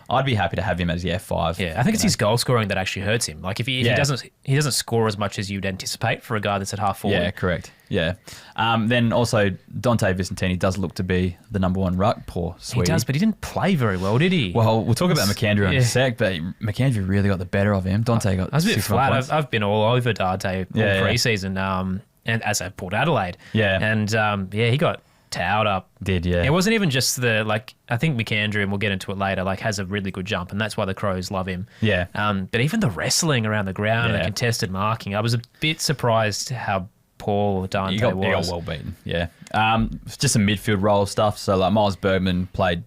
Speaker 1: I'd be happy to have him as the F5.
Speaker 2: Yeah, I think it's his goal scoring that actually hurts him. If he doesn't score as much as you'd anticipate for a guy that's at half forward.
Speaker 1: Yeah, correct. Yeah. Then also Dante Vicentini does look to be the number one ruck. Poor sweetie.
Speaker 2: He does, but he didn't play very well, did he?
Speaker 1: Well, we'll talk about McAndrew in a sec, but McAndrew really got the better of him. Dante got
Speaker 2: I was a bit
Speaker 1: 61
Speaker 2: flat.
Speaker 1: points.
Speaker 2: I've been all over Dante all pre-season, and as a Port Adelaide.
Speaker 1: Yeah.
Speaker 2: And he got towed up.
Speaker 1: Did, yeah.
Speaker 2: It wasn't even just I think McAndrew, and we'll get into it later, has a really good jump, and that's why the Crows love him.
Speaker 1: Yeah.
Speaker 2: But even the wrestling around the ground and contested marking, I was a bit surprised how poor Dante was.
Speaker 1: He got well beaten, yeah. It's just some midfield role stuff. So Miles Bergman played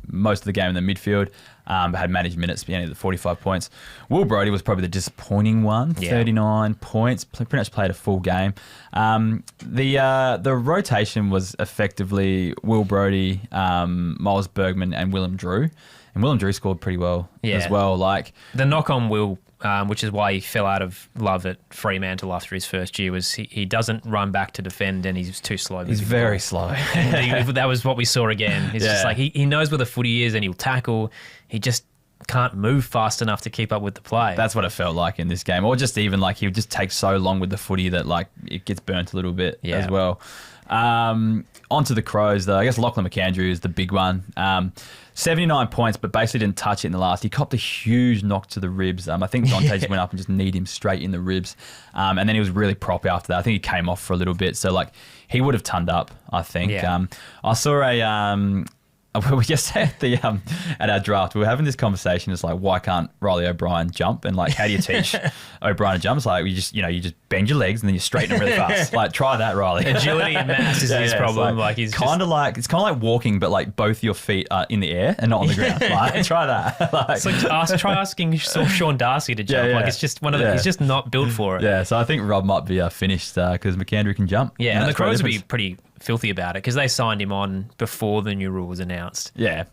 Speaker 1: most of the game in the midfield, but had managed minutes, the 45 points. Will Brodie was probably the disappointing one, 39 points, pretty much played a full game. The rotation was effectively Will Brodie, Miles Bergman and Willem Drew. And Willem Drew scored pretty well as well.
Speaker 2: The knock on Will which is why he fell out of love at Fremantle after his first year, was he doesn't run back to defend and he's too slow.
Speaker 1: He's very slow.
Speaker 2: That was what we saw again. It's just like he knows where the footy is and he'll tackle. He just can't move fast enough to keep up with the play.
Speaker 1: That's what it felt like in this game. Or just even like he would just take so long with the footy that like it gets burnt a little bit as well. Onto the Crows, though. I guess Lachlan McAndrew is the big one. 79 points, but basically didn't touch it in the last. He copped a huge knock to the ribs. I think Dante just went up and just kneed him straight in the ribs. And then he was really proppy after that. I think he came off for a little bit. So, like, he would have tonned up, I think.
Speaker 2: Yeah.
Speaker 1: I saw we just at our draft, we were having this conversation. It's like, why can't Riley O'Brien jump? And like, how do you teach O'Brien to jump? It's like, you just bend your legs and then you straighten them really fast. Like, try that, Riley.
Speaker 2: Agility and mass is his problem. It's
Speaker 1: kind of like walking, but like both your feet are in the air and not on the ground. Like, try that.
Speaker 2: It's like try asking Sean Darcy to jump. Like, it's just one of the. He's just not built for it.
Speaker 1: Yeah, so I think Rob might be finished because McAndrew can jump.
Speaker 2: Yeah, and the Crows would be pretty filthy about it because they signed him on before the new rule was announced.
Speaker 1: Yeah.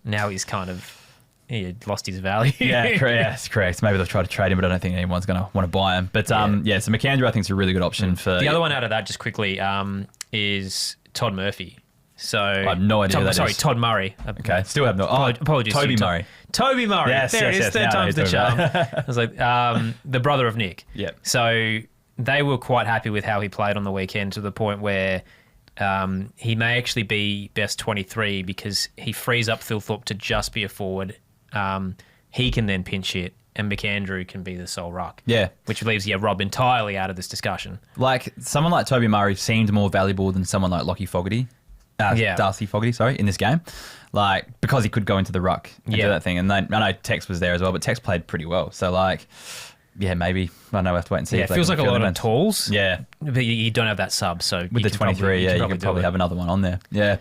Speaker 2: Now he's kind of lost his value.
Speaker 1: Yeah, that's correct. Maybe they'll try to trade him, but I don't think anyone's going to want to buy him. But so McAndrew I think is a really good option for.
Speaker 2: The other one out of that, just quickly, is Todd Murphy. So I
Speaker 1: have no idea who that is.
Speaker 2: Todd Murray.
Speaker 1: Okay, still have no.
Speaker 2: Apologies.
Speaker 1: Toby Murray.
Speaker 2: Toby Murray.
Speaker 1: Yes,
Speaker 2: there it is. Third time's the charm. I was like, the brother of Nick.
Speaker 1: Yeah.
Speaker 2: So they were quite happy with how he played on the weekend to the point where he may actually be best 23 because he frees up Thilthorpe to just be a forward. He can then pinch hit, and McAndrew can be the sole ruck.
Speaker 1: Yeah.
Speaker 2: Which leaves Rob entirely out of this discussion.
Speaker 1: Like, someone like Toby Murray seemed more valuable than someone like Lockie Fogarty. Darcy Fogarty, in this game. Like, because he could go into the ruck and do that thing. And I know Tex was there as well, but Tex played pretty well. So, like, yeah, maybe. I don't know, we'll have to wait and see.
Speaker 2: Yeah, it feels like a lot of tools.
Speaker 1: Yeah.
Speaker 2: But you don't have that sub, so
Speaker 1: with the 23, you could probably have another one on there. Yeah.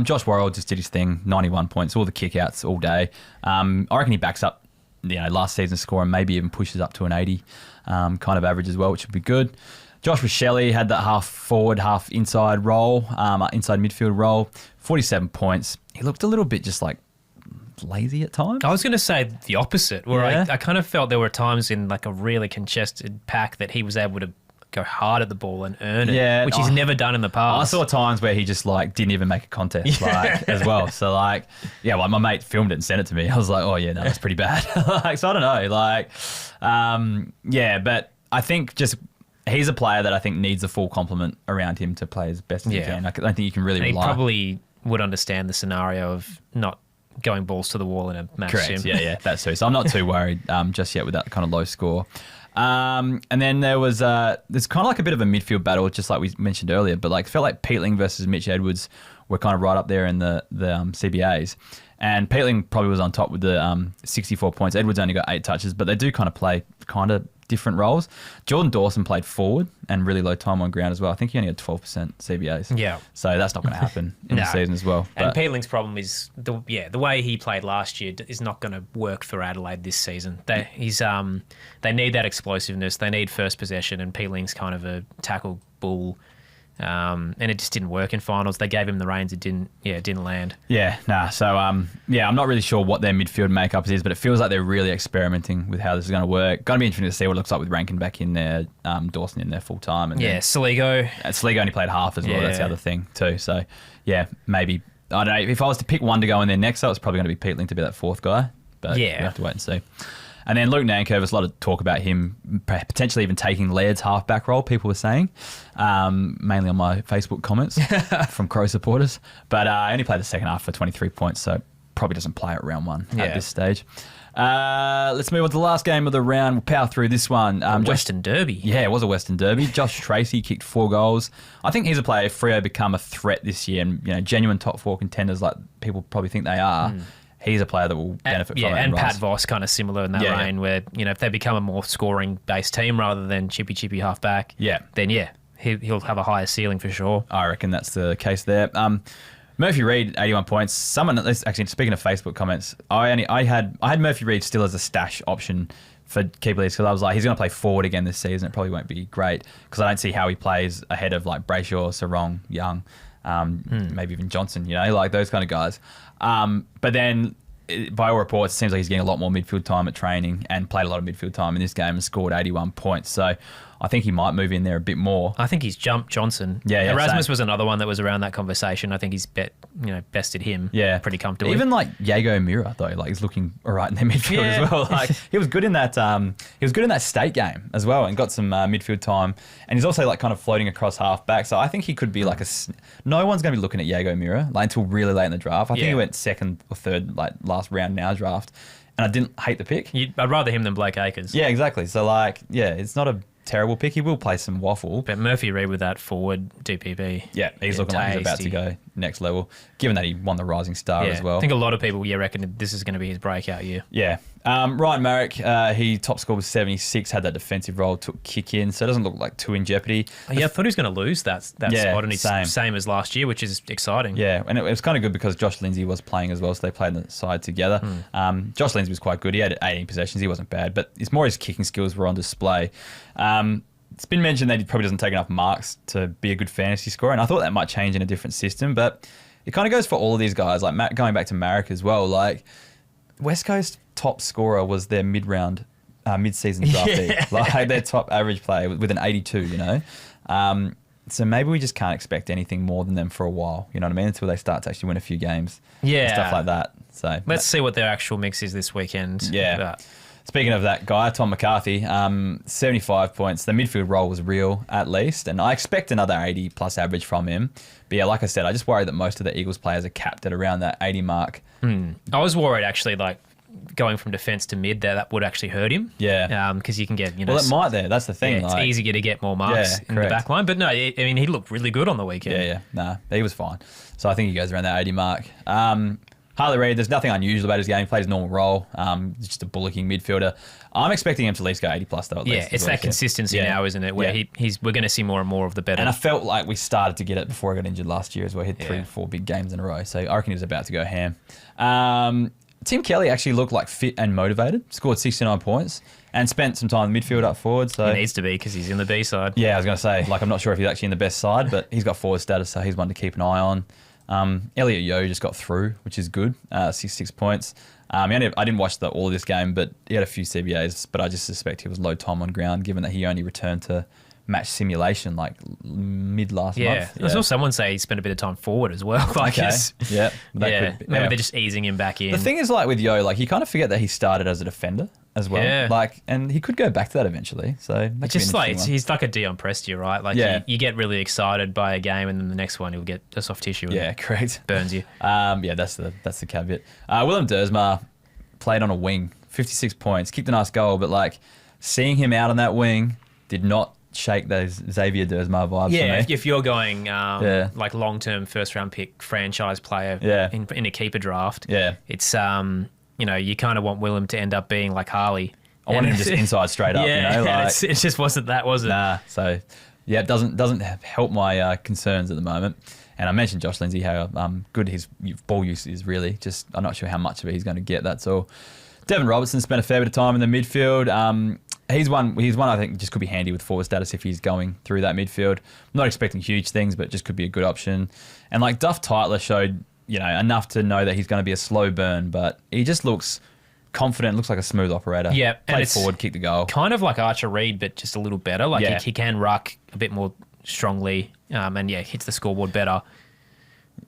Speaker 1: Josh Worrell just did his thing, 91 points, all the kickouts all day. I reckon he backs up last season's score and maybe even pushes up to an 80 kind of average as well, which would be good. Josh Shelley had that half forward, half inside role, inside midfield role, 47 points. He looked a little bit just like lazy at times.
Speaker 2: I was going to say the opposite, where I kind of felt there were times in like a really congested pack that he was able to go hard at the ball and earn it, which he's never done in the past.
Speaker 1: I saw times where he just like didn't even make a contest as well. So like, my mate filmed it and sent it to me. I was like, oh yeah, no, that's pretty bad. So I don't know. But I think just he's a player that I think needs a full complement around him to play as best as he can. I don't think you can really rely.
Speaker 2: He probably would understand the scenario of not going balls to the wall in a match.
Speaker 1: Correct. Yeah, that's true. So I'm not too worried just yet with that kind of low score. And then there's kind of like a bit of a midfield battle, just like we mentioned earlier, but like felt like Peatling versus Mitch Edwards were kind of right up there in the CBAs. And Peatling probably was on top with the 64 points. Edwards only got 8 touches, but they do kind of play kind of different roles. Jordan Dawson played forward and really low time on ground as well. I think he only had 12% CBAs.
Speaker 2: Yeah.
Speaker 1: So that's not going to happen in the season as well.
Speaker 2: And Peatling's problem is the way he played last year is not going to work for Adelaide this season. They need that explosiveness. They need first possession, and Peatling's kind of a tackle bull. And it just didn't work in finals. They gave him the reins. It didn't land.
Speaker 1: So, I'm not really sure what their midfield makeup is, but it feels like they're really experimenting with how this is going to work. Going to be interesting to see what it looks like with Rankin back in there, Dawson in there full time. And
Speaker 2: Saligo.
Speaker 1: Saligo only played half as well. That's the other thing too. So, maybe, I don't know. If I was to pick one to go in there next, it's probably going to be Peatling to be that fourth guy. But we'll have to wait and see. And then Luke Nankervis, there's a lot of talk about him potentially even taking Laird's halfback role, people were saying, mainly on my Facebook comments from Crow supporters. But I only played the second half for 23 points, so probably doesn't play at round one at this stage. Let's move on to the last game of the round. We'll power through this one.
Speaker 2: Western Derby.
Speaker 1: Yeah, it was a Western Derby. Josh Tracy kicked 4 goals. I think he's a player, if Freo become a threat this year and genuine top 4 contenders like people probably think they are, he's a player that will benefit from it.
Speaker 2: And Pat Voss kind of similar in that vein where, if they become a more scoring-based team rather than chippy halfback, then he'll have a higher ceiling for sure.
Speaker 1: I reckon that's the case there. Murphy Reid, 81 points. Actually, speaking of Facebook comments, I had Murphy Reid still as a stash option for keeper leagues because I was like, he's going to play forward again this season. It probably won't be great because I don't see how he plays ahead of like Brayshaw, Sarong, Young, maybe even Johnson, like those kind of guys. But then by all reports, it seems like he's getting a lot more midfield time at training and played a lot of midfield time in this game and scored 81 points. So I think he might move in there a bit more.
Speaker 2: I think he's jumped Johnson.
Speaker 1: Yeah,
Speaker 2: Erasmus
Speaker 1: same.
Speaker 2: was another one that was around that conversation. I think he's bested him. Pretty comfortably.
Speaker 1: Even like Jago Mira though, like he's looking all right in their midfield as well. Like he was good in that. He was good in that state game as well, and got some midfield time. And he's also like kind of floating across half back. So I think he could be like no one's going to be looking at Jago Mira like until really late in the draft. I think he went second or third like last round in our draft, and I didn't hate the pick.
Speaker 2: I'd rather him than Blake Acres.
Speaker 1: Yeah, exactly. So like, it's not a terrible pick. He will play some waffle.
Speaker 2: But Murphy Reid with that forward DPP.
Speaker 1: Yeah, he's looking like he's about to go next level, given that he won the Rising Star as well.
Speaker 2: I think a lot of people reckon this is going to be his breakout year.
Speaker 1: Yeah. Ryan Marrick, he top score was 76, had that defensive role, took kick in, so it doesn't look like too in jeopardy.
Speaker 2: I thought he was going to lose that spot, and he's same as last year, which is exciting.
Speaker 1: Yeah, and it was kind of good because Josh Lindsay was playing as well, so they played on the side together. Josh Lindsay was quite good. He had 18 possessions. He wasn't bad, but it's more his kicking skills were on display. It's been mentioned that he probably doesn't take enough marks to be a good fantasy scorer, and I thought that might change in a different system, but it kind of goes for all of these guys, like going back to Marek as well. Like West Coast top scorer was their mid-season draftee, like their top average player with an 82, you know. So maybe we just can't expect anything more than them for a while, you know what I mean, until they start to actually win a few games, and stuff like that. So
Speaker 2: let's see what their actual mix is this weekend.
Speaker 1: Yeah. Speaking of that guy, Tom McCarthy, 75 points. The midfield role was real, at least, and I expect another 80-plus average from him. But yeah, like I said, I just worry that most of the Eagles players are capped at around that 80 mark.
Speaker 2: I was worried, actually, like going from defence to mid there, that would actually hurt him.
Speaker 1: Yeah.
Speaker 2: Because you can get,
Speaker 1: Well, it might there. That's the thing.
Speaker 2: It's easier to get more marks in the back line. But no, I mean, he looked really good on the weekend.
Speaker 1: Yeah. Nah, he was fine. So I think he goes around that 80 mark. Harley Reid, there's nothing unusual about his game. He plays his normal role. Just a bullocking midfielder. I'm expecting him to at least go 80 plus though.
Speaker 2: It's that consistency now, isn't it? Where we're going to see more and more of the better.
Speaker 1: And I felt like we started to get it before I got injured last year as well. He had 3 or 4 big games in a row. So I reckon he was about to go ham. Tim Kelly actually looked like fit and motivated. Scored 69 points and spent some time in the midfield up forward. So
Speaker 2: he needs to be because he's in the B side.
Speaker 1: Yeah, I was going to say, like, I'm not sure if he's actually in the best side, but he's got forward status, so he's one to keep an eye on. Elliot Yeo just got through, which is good. 66 points. I didn't watch all of this game, but he had a few CBAs, but I just suspect he was low time on ground, given that he only returned to match simulation like mid last month.
Speaker 2: I saw someone say he spent a bit of time forward as well. Maybe they're just easing him back in.
Speaker 1: The thing is, like with Yo, like you kind of forget that he started as a defender as well. Yeah. Like, and he could go back to that eventually. So
Speaker 2: it's just like he's like a Dion Prestia, right? Like you get really excited by a game, and then the next one he'll get a soft tissue.
Speaker 1: Yeah, correct.
Speaker 2: Burns you.
Speaker 1: That's the caveat. Willem Dersma played on a wing, 56 points, kicked a nice goal, but like seeing him out on that wing did not shake those Xavier Dersma vibes for me.
Speaker 2: If you're going like long-term first-round pick franchise player in a keeper draft, it's you kind of want Willem to end up being like Harley.
Speaker 1: I wanted him just inside straight up, you know? Like,
Speaker 2: it just wasn't that, was it?
Speaker 1: Nah, so it doesn't help my concerns at the moment. And I mentioned Josh Lindsay, how good his ball use is really. Just I'm not sure how much of it he's going to get, that's all. Devon Robertson spent a fair bit of time in the midfield. He's one I think just could be handy with forward status if he's going through that midfield. I'm not expecting huge things, but just could be a good option. And like Duff Tytler showed, enough to know that he's going to be a slow burn, but he just looks confident, looks like a smooth operator.
Speaker 2: Yeah,
Speaker 1: played forward, kicked the goal.
Speaker 2: Kind of like Archer Reid, but just a little better. Like he can ruck a bit more strongly, and hits the scoreboard better.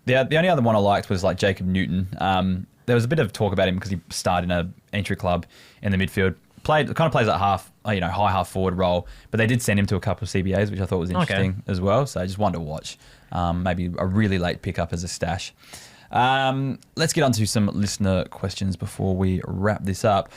Speaker 1: The only other one I liked was like Jacob Newton. There was a bit of talk about him because he started in an entry club in the midfield. Plays that high half forward role, but they did send him to a couple of CBAs, which I thought was interesting as well. So I just wanted to watch. Maybe a really late pickup as a stash. Let's get on to some listener questions before we wrap this up.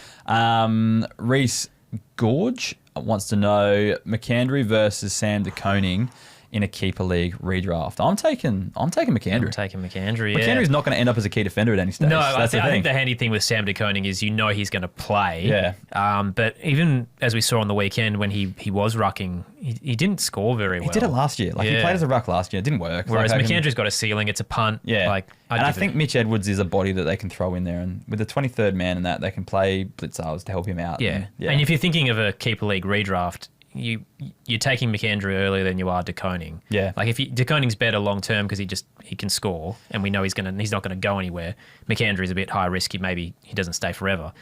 Speaker 1: Reese Gorge wants to know McAndrew versus Sam de Koning in a keeper league redraft. I'm taking McAndrew.
Speaker 2: I'm taking McAndrew, yeah.
Speaker 1: McAndrew's not going to end up as a key defender at any stage.
Speaker 2: No, I think the handy thing with Sam de Koning is he's going to play.
Speaker 1: Yeah.
Speaker 2: But even as we saw on the weekend when he was rucking, he didn't score very well.
Speaker 1: He did it last year. He played as a ruck last year. It didn't work.
Speaker 2: Whereas McAndrew's got a ceiling. It's a punt.
Speaker 1: Yeah. I think Mitch Edwards is a body that they can throw in there. And with the 23rd man and that, they can play blitzers to help him out.
Speaker 2: Yeah. And if you're thinking of a keeper league redraft, you're taking McAndrew earlier than you are De Koning.
Speaker 1: Yeah.
Speaker 2: Like if De Koning's better long term because he can score, and we know he's not gonna go anywhere. McAndrew's a bit high risk. Maybe he doesn't stay forever,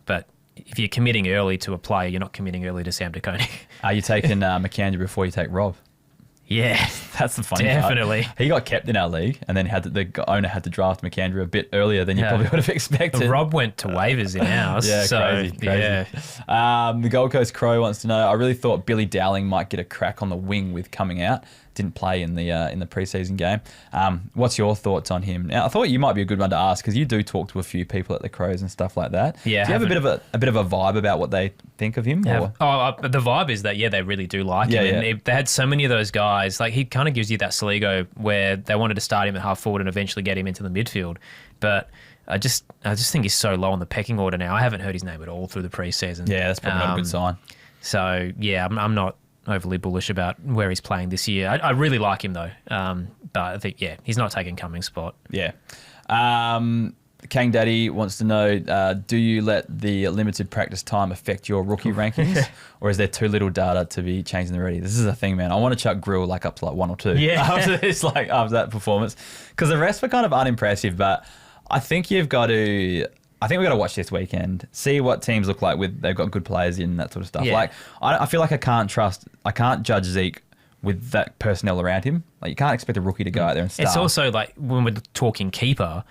Speaker 2: but if you're committing early to a player, you're not committing early to Sam De Koning.
Speaker 1: Are you taking McAndrew before you take Rob?
Speaker 2: Yeah,
Speaker 1: that's the funny
Speaker 2: definitely.
Speaker 1: part. He got kept in our league, and then the owner had to draft McAndrew a bit earlier than you probably would have expected.
Speaker 2: Rob went to waivers in ours.
Speaker 1: Yeah,
Speaker 2: so,
Speaker 1: crazy.
Speaker 2: Yeah.
Speaker 1: The Gold Coast Crow wants to know, I really thought Billy Dowling might get a crack on the wing with coming out. Didn't play in the preseason game. What's your thoughts on him? Now, I thought you might be a good one to ask because you do talk to a few people at the Crows and stuff like that.
Speaker 2: Yeah,
Speaker 1: do you have a bit of a vibe about what they think of him?
Speaker 2: Yeah. The vibe is that they really do like him.
Speaker 1: Yeah.
Speaker 2: And they had so many of those guys. Like he kind of gives you that Saligo where they wanted to start him at half forward and eventually get him into the midfield, but I just think he's so low on the pecking order now. I haven't heard his name at all through the preseason.
Speaker 1: Yeah, that's probably not a good sign.
Speaker 2: So yeah, I'm not overly bullish about where he's playing this year. I really like him though, but I think he's not taking Cummings' spot.
Speaker 1: Yeah. Kang Daddy wants to know, do you let the limited practice time affect your rookie rankings, or is there too little data to be changing the ready? This is a thing, man. I want to chuck Grill up to 1 or 2 after that performance, because the rest were kind of unimpressive. But I think we've got to watch this weekend, see what teams look like they've got good players in, that sort of stuff.
Speaker 2: Yeah.
Speaker 1: Like I feel like I can't judge Zeke with that personnel around him. Like you can't expect a rookie to go out there and start.
Speaker 2: It's also like when we're talking keeper,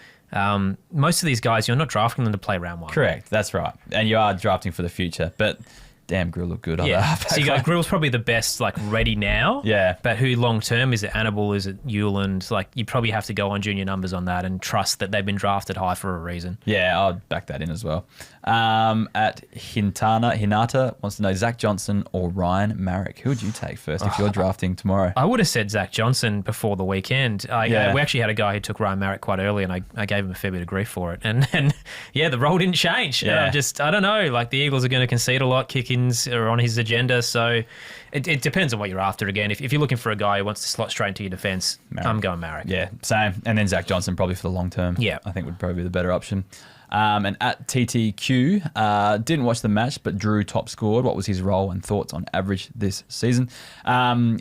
Speaker 2: most of these guys, you're not drafting them to play round 1.
Speaker 1: Correct, that's right. And you are drafting for the future, but damn, Grill looked good.
Speaker 2: Yeah, so you got Grill's probably the best ready now.
Speaker 1: Yeah.
Speaker 2: But who long term, is it Annabelle, is it Ewland? You probably have to go on junior numbers on that and trust that they've been drafted high for a reason.
Speaker 1: Yeah, I'll back that in as well. At Hinata wants to know, Zach Johnson or Ryan Marrick. Who would you take first if you're drafting tomorrow?
Speaker 2: I would have said Zach Johnson before the weekend. We actually had a guy who took Ryan Marrick quite early, and I gave him a fair bit of grief for it. And the role didn't change.
Speaker 1: Yeah.
Speaker 2: I don't know. The Eagles are going to concede a lot. Kick-ins are on his agenda. So it depends on what you're after. Again, if you're looking for a guy who wants to slot straight into your defence, I'm going Marrick.
Speaker 1: Yeah, same. And then Zach Johnson probably for the long term.
Speaker 2: Yeah.
Speaker 1: I think would probably be the better option. And at TTQ, didn't watch the match, but Drew top scored. What was his role and thoughts on average this season?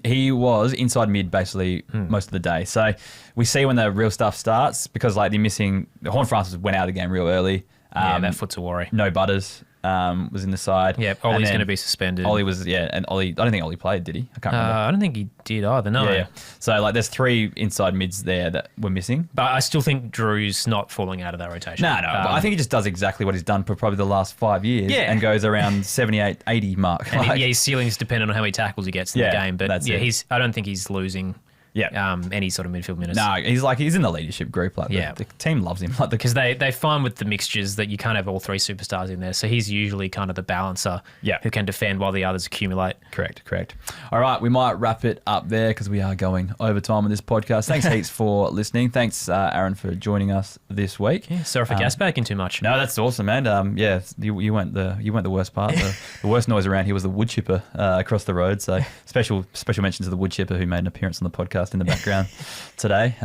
Speaker 1: He was inside mid basically most of the day. So we see when the real stuff starts, because they're missing. Horn Francis went out of the game real early.
Speaker 2: That foot's a worry.
Speaker 1: No Butters was in the side.
Speaker 2: Yeah, Ollie's going to be suspended.
Speaker 1: Ollie was, and Ollie, I don't think Ollie played, did he? I can't remember.
Speaker 2: I don't think he did either, no.
Speaker 1: Yeah. So, there's 3 inside mids there that were missing.
Speaker 2: But I still think Drew's not falling out of that rotation.
Speaker 1: No. But I think he just does exactly what he's done for probably the last 5 years and goes around 78, 80 mark.
Speaker 2: And his ceiling's dependent on how many tackles he gets in the game. But I don't think he's losing any sort of midfield minutes.
Speaker 1: No, he's in the leadership group. The team loves him.
Speaker 2: Because they find with the mixtures that you can't have all 3 superstars in there. So he's usually kind of the balancer who can defend while the others accumulate.
Speaker 1: Correct. All right, we might wrap it up there because we are going overtime on this podcast. Thanks heaps for listening. Thanks, Aaron, for joining us this week.
Speaker 2: Yeah, sorry for gasbagging too much.
Speaker 1: No, that's awesome, man. You went the worst part. The worst noise around here was the wood chipper across the road. So special mention to the wood chipper who made an appearance on the podcast in the background today.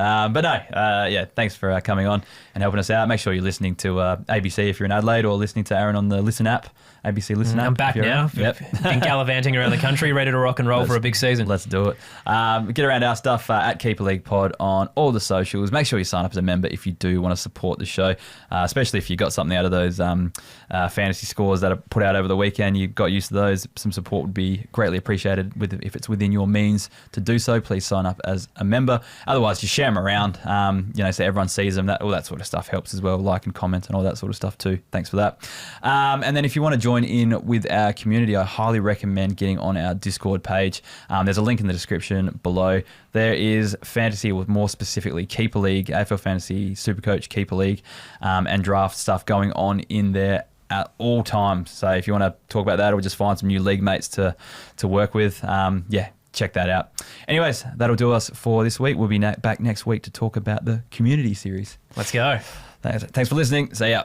Speaker 1: Thanks for coming on and helping us out. Make sure you're listening to ABC if you're in Adelaide, or listening to Aaron on the Listen app, ABC Listen app.
Speaker 2: I'm back now.
Speaker 1: Yep.
Speaker 2: Been gallivanting around the country, ready to rock and roll for a big season.
Speaker 1: Let's do it. Get around our stuff at Keeper League Pod on all the socials. Make sure you sign up as a member if you do want to support the show, especially if you got something out of those fantasy scores that are put out over the weekend. You got used to those. Some support would be greatly appreciated. If it's within your means to do so, please sign up as a member. Otherwise, just share them around, so everyone sees them. All that sort of stuff helps as well. Like and comment and all that sort of stuff too. Thanks for that. And then if you want to join in with our community, I highly recommend getting on our Discord page. There's a link in the description below. There is fantasy, with more specifically Keeper League, AFL Fantasy, Supercoach, Keeper League, and draft stuff going on in there at all times. So if you want to talk about that or just find some new league mates to work with, check that out. Anyways, that'll do us for this week. We'll be back next week to talk about the community series.
Speaker 2: Let's go.
Speaker 1: Thanks for listening. See ya.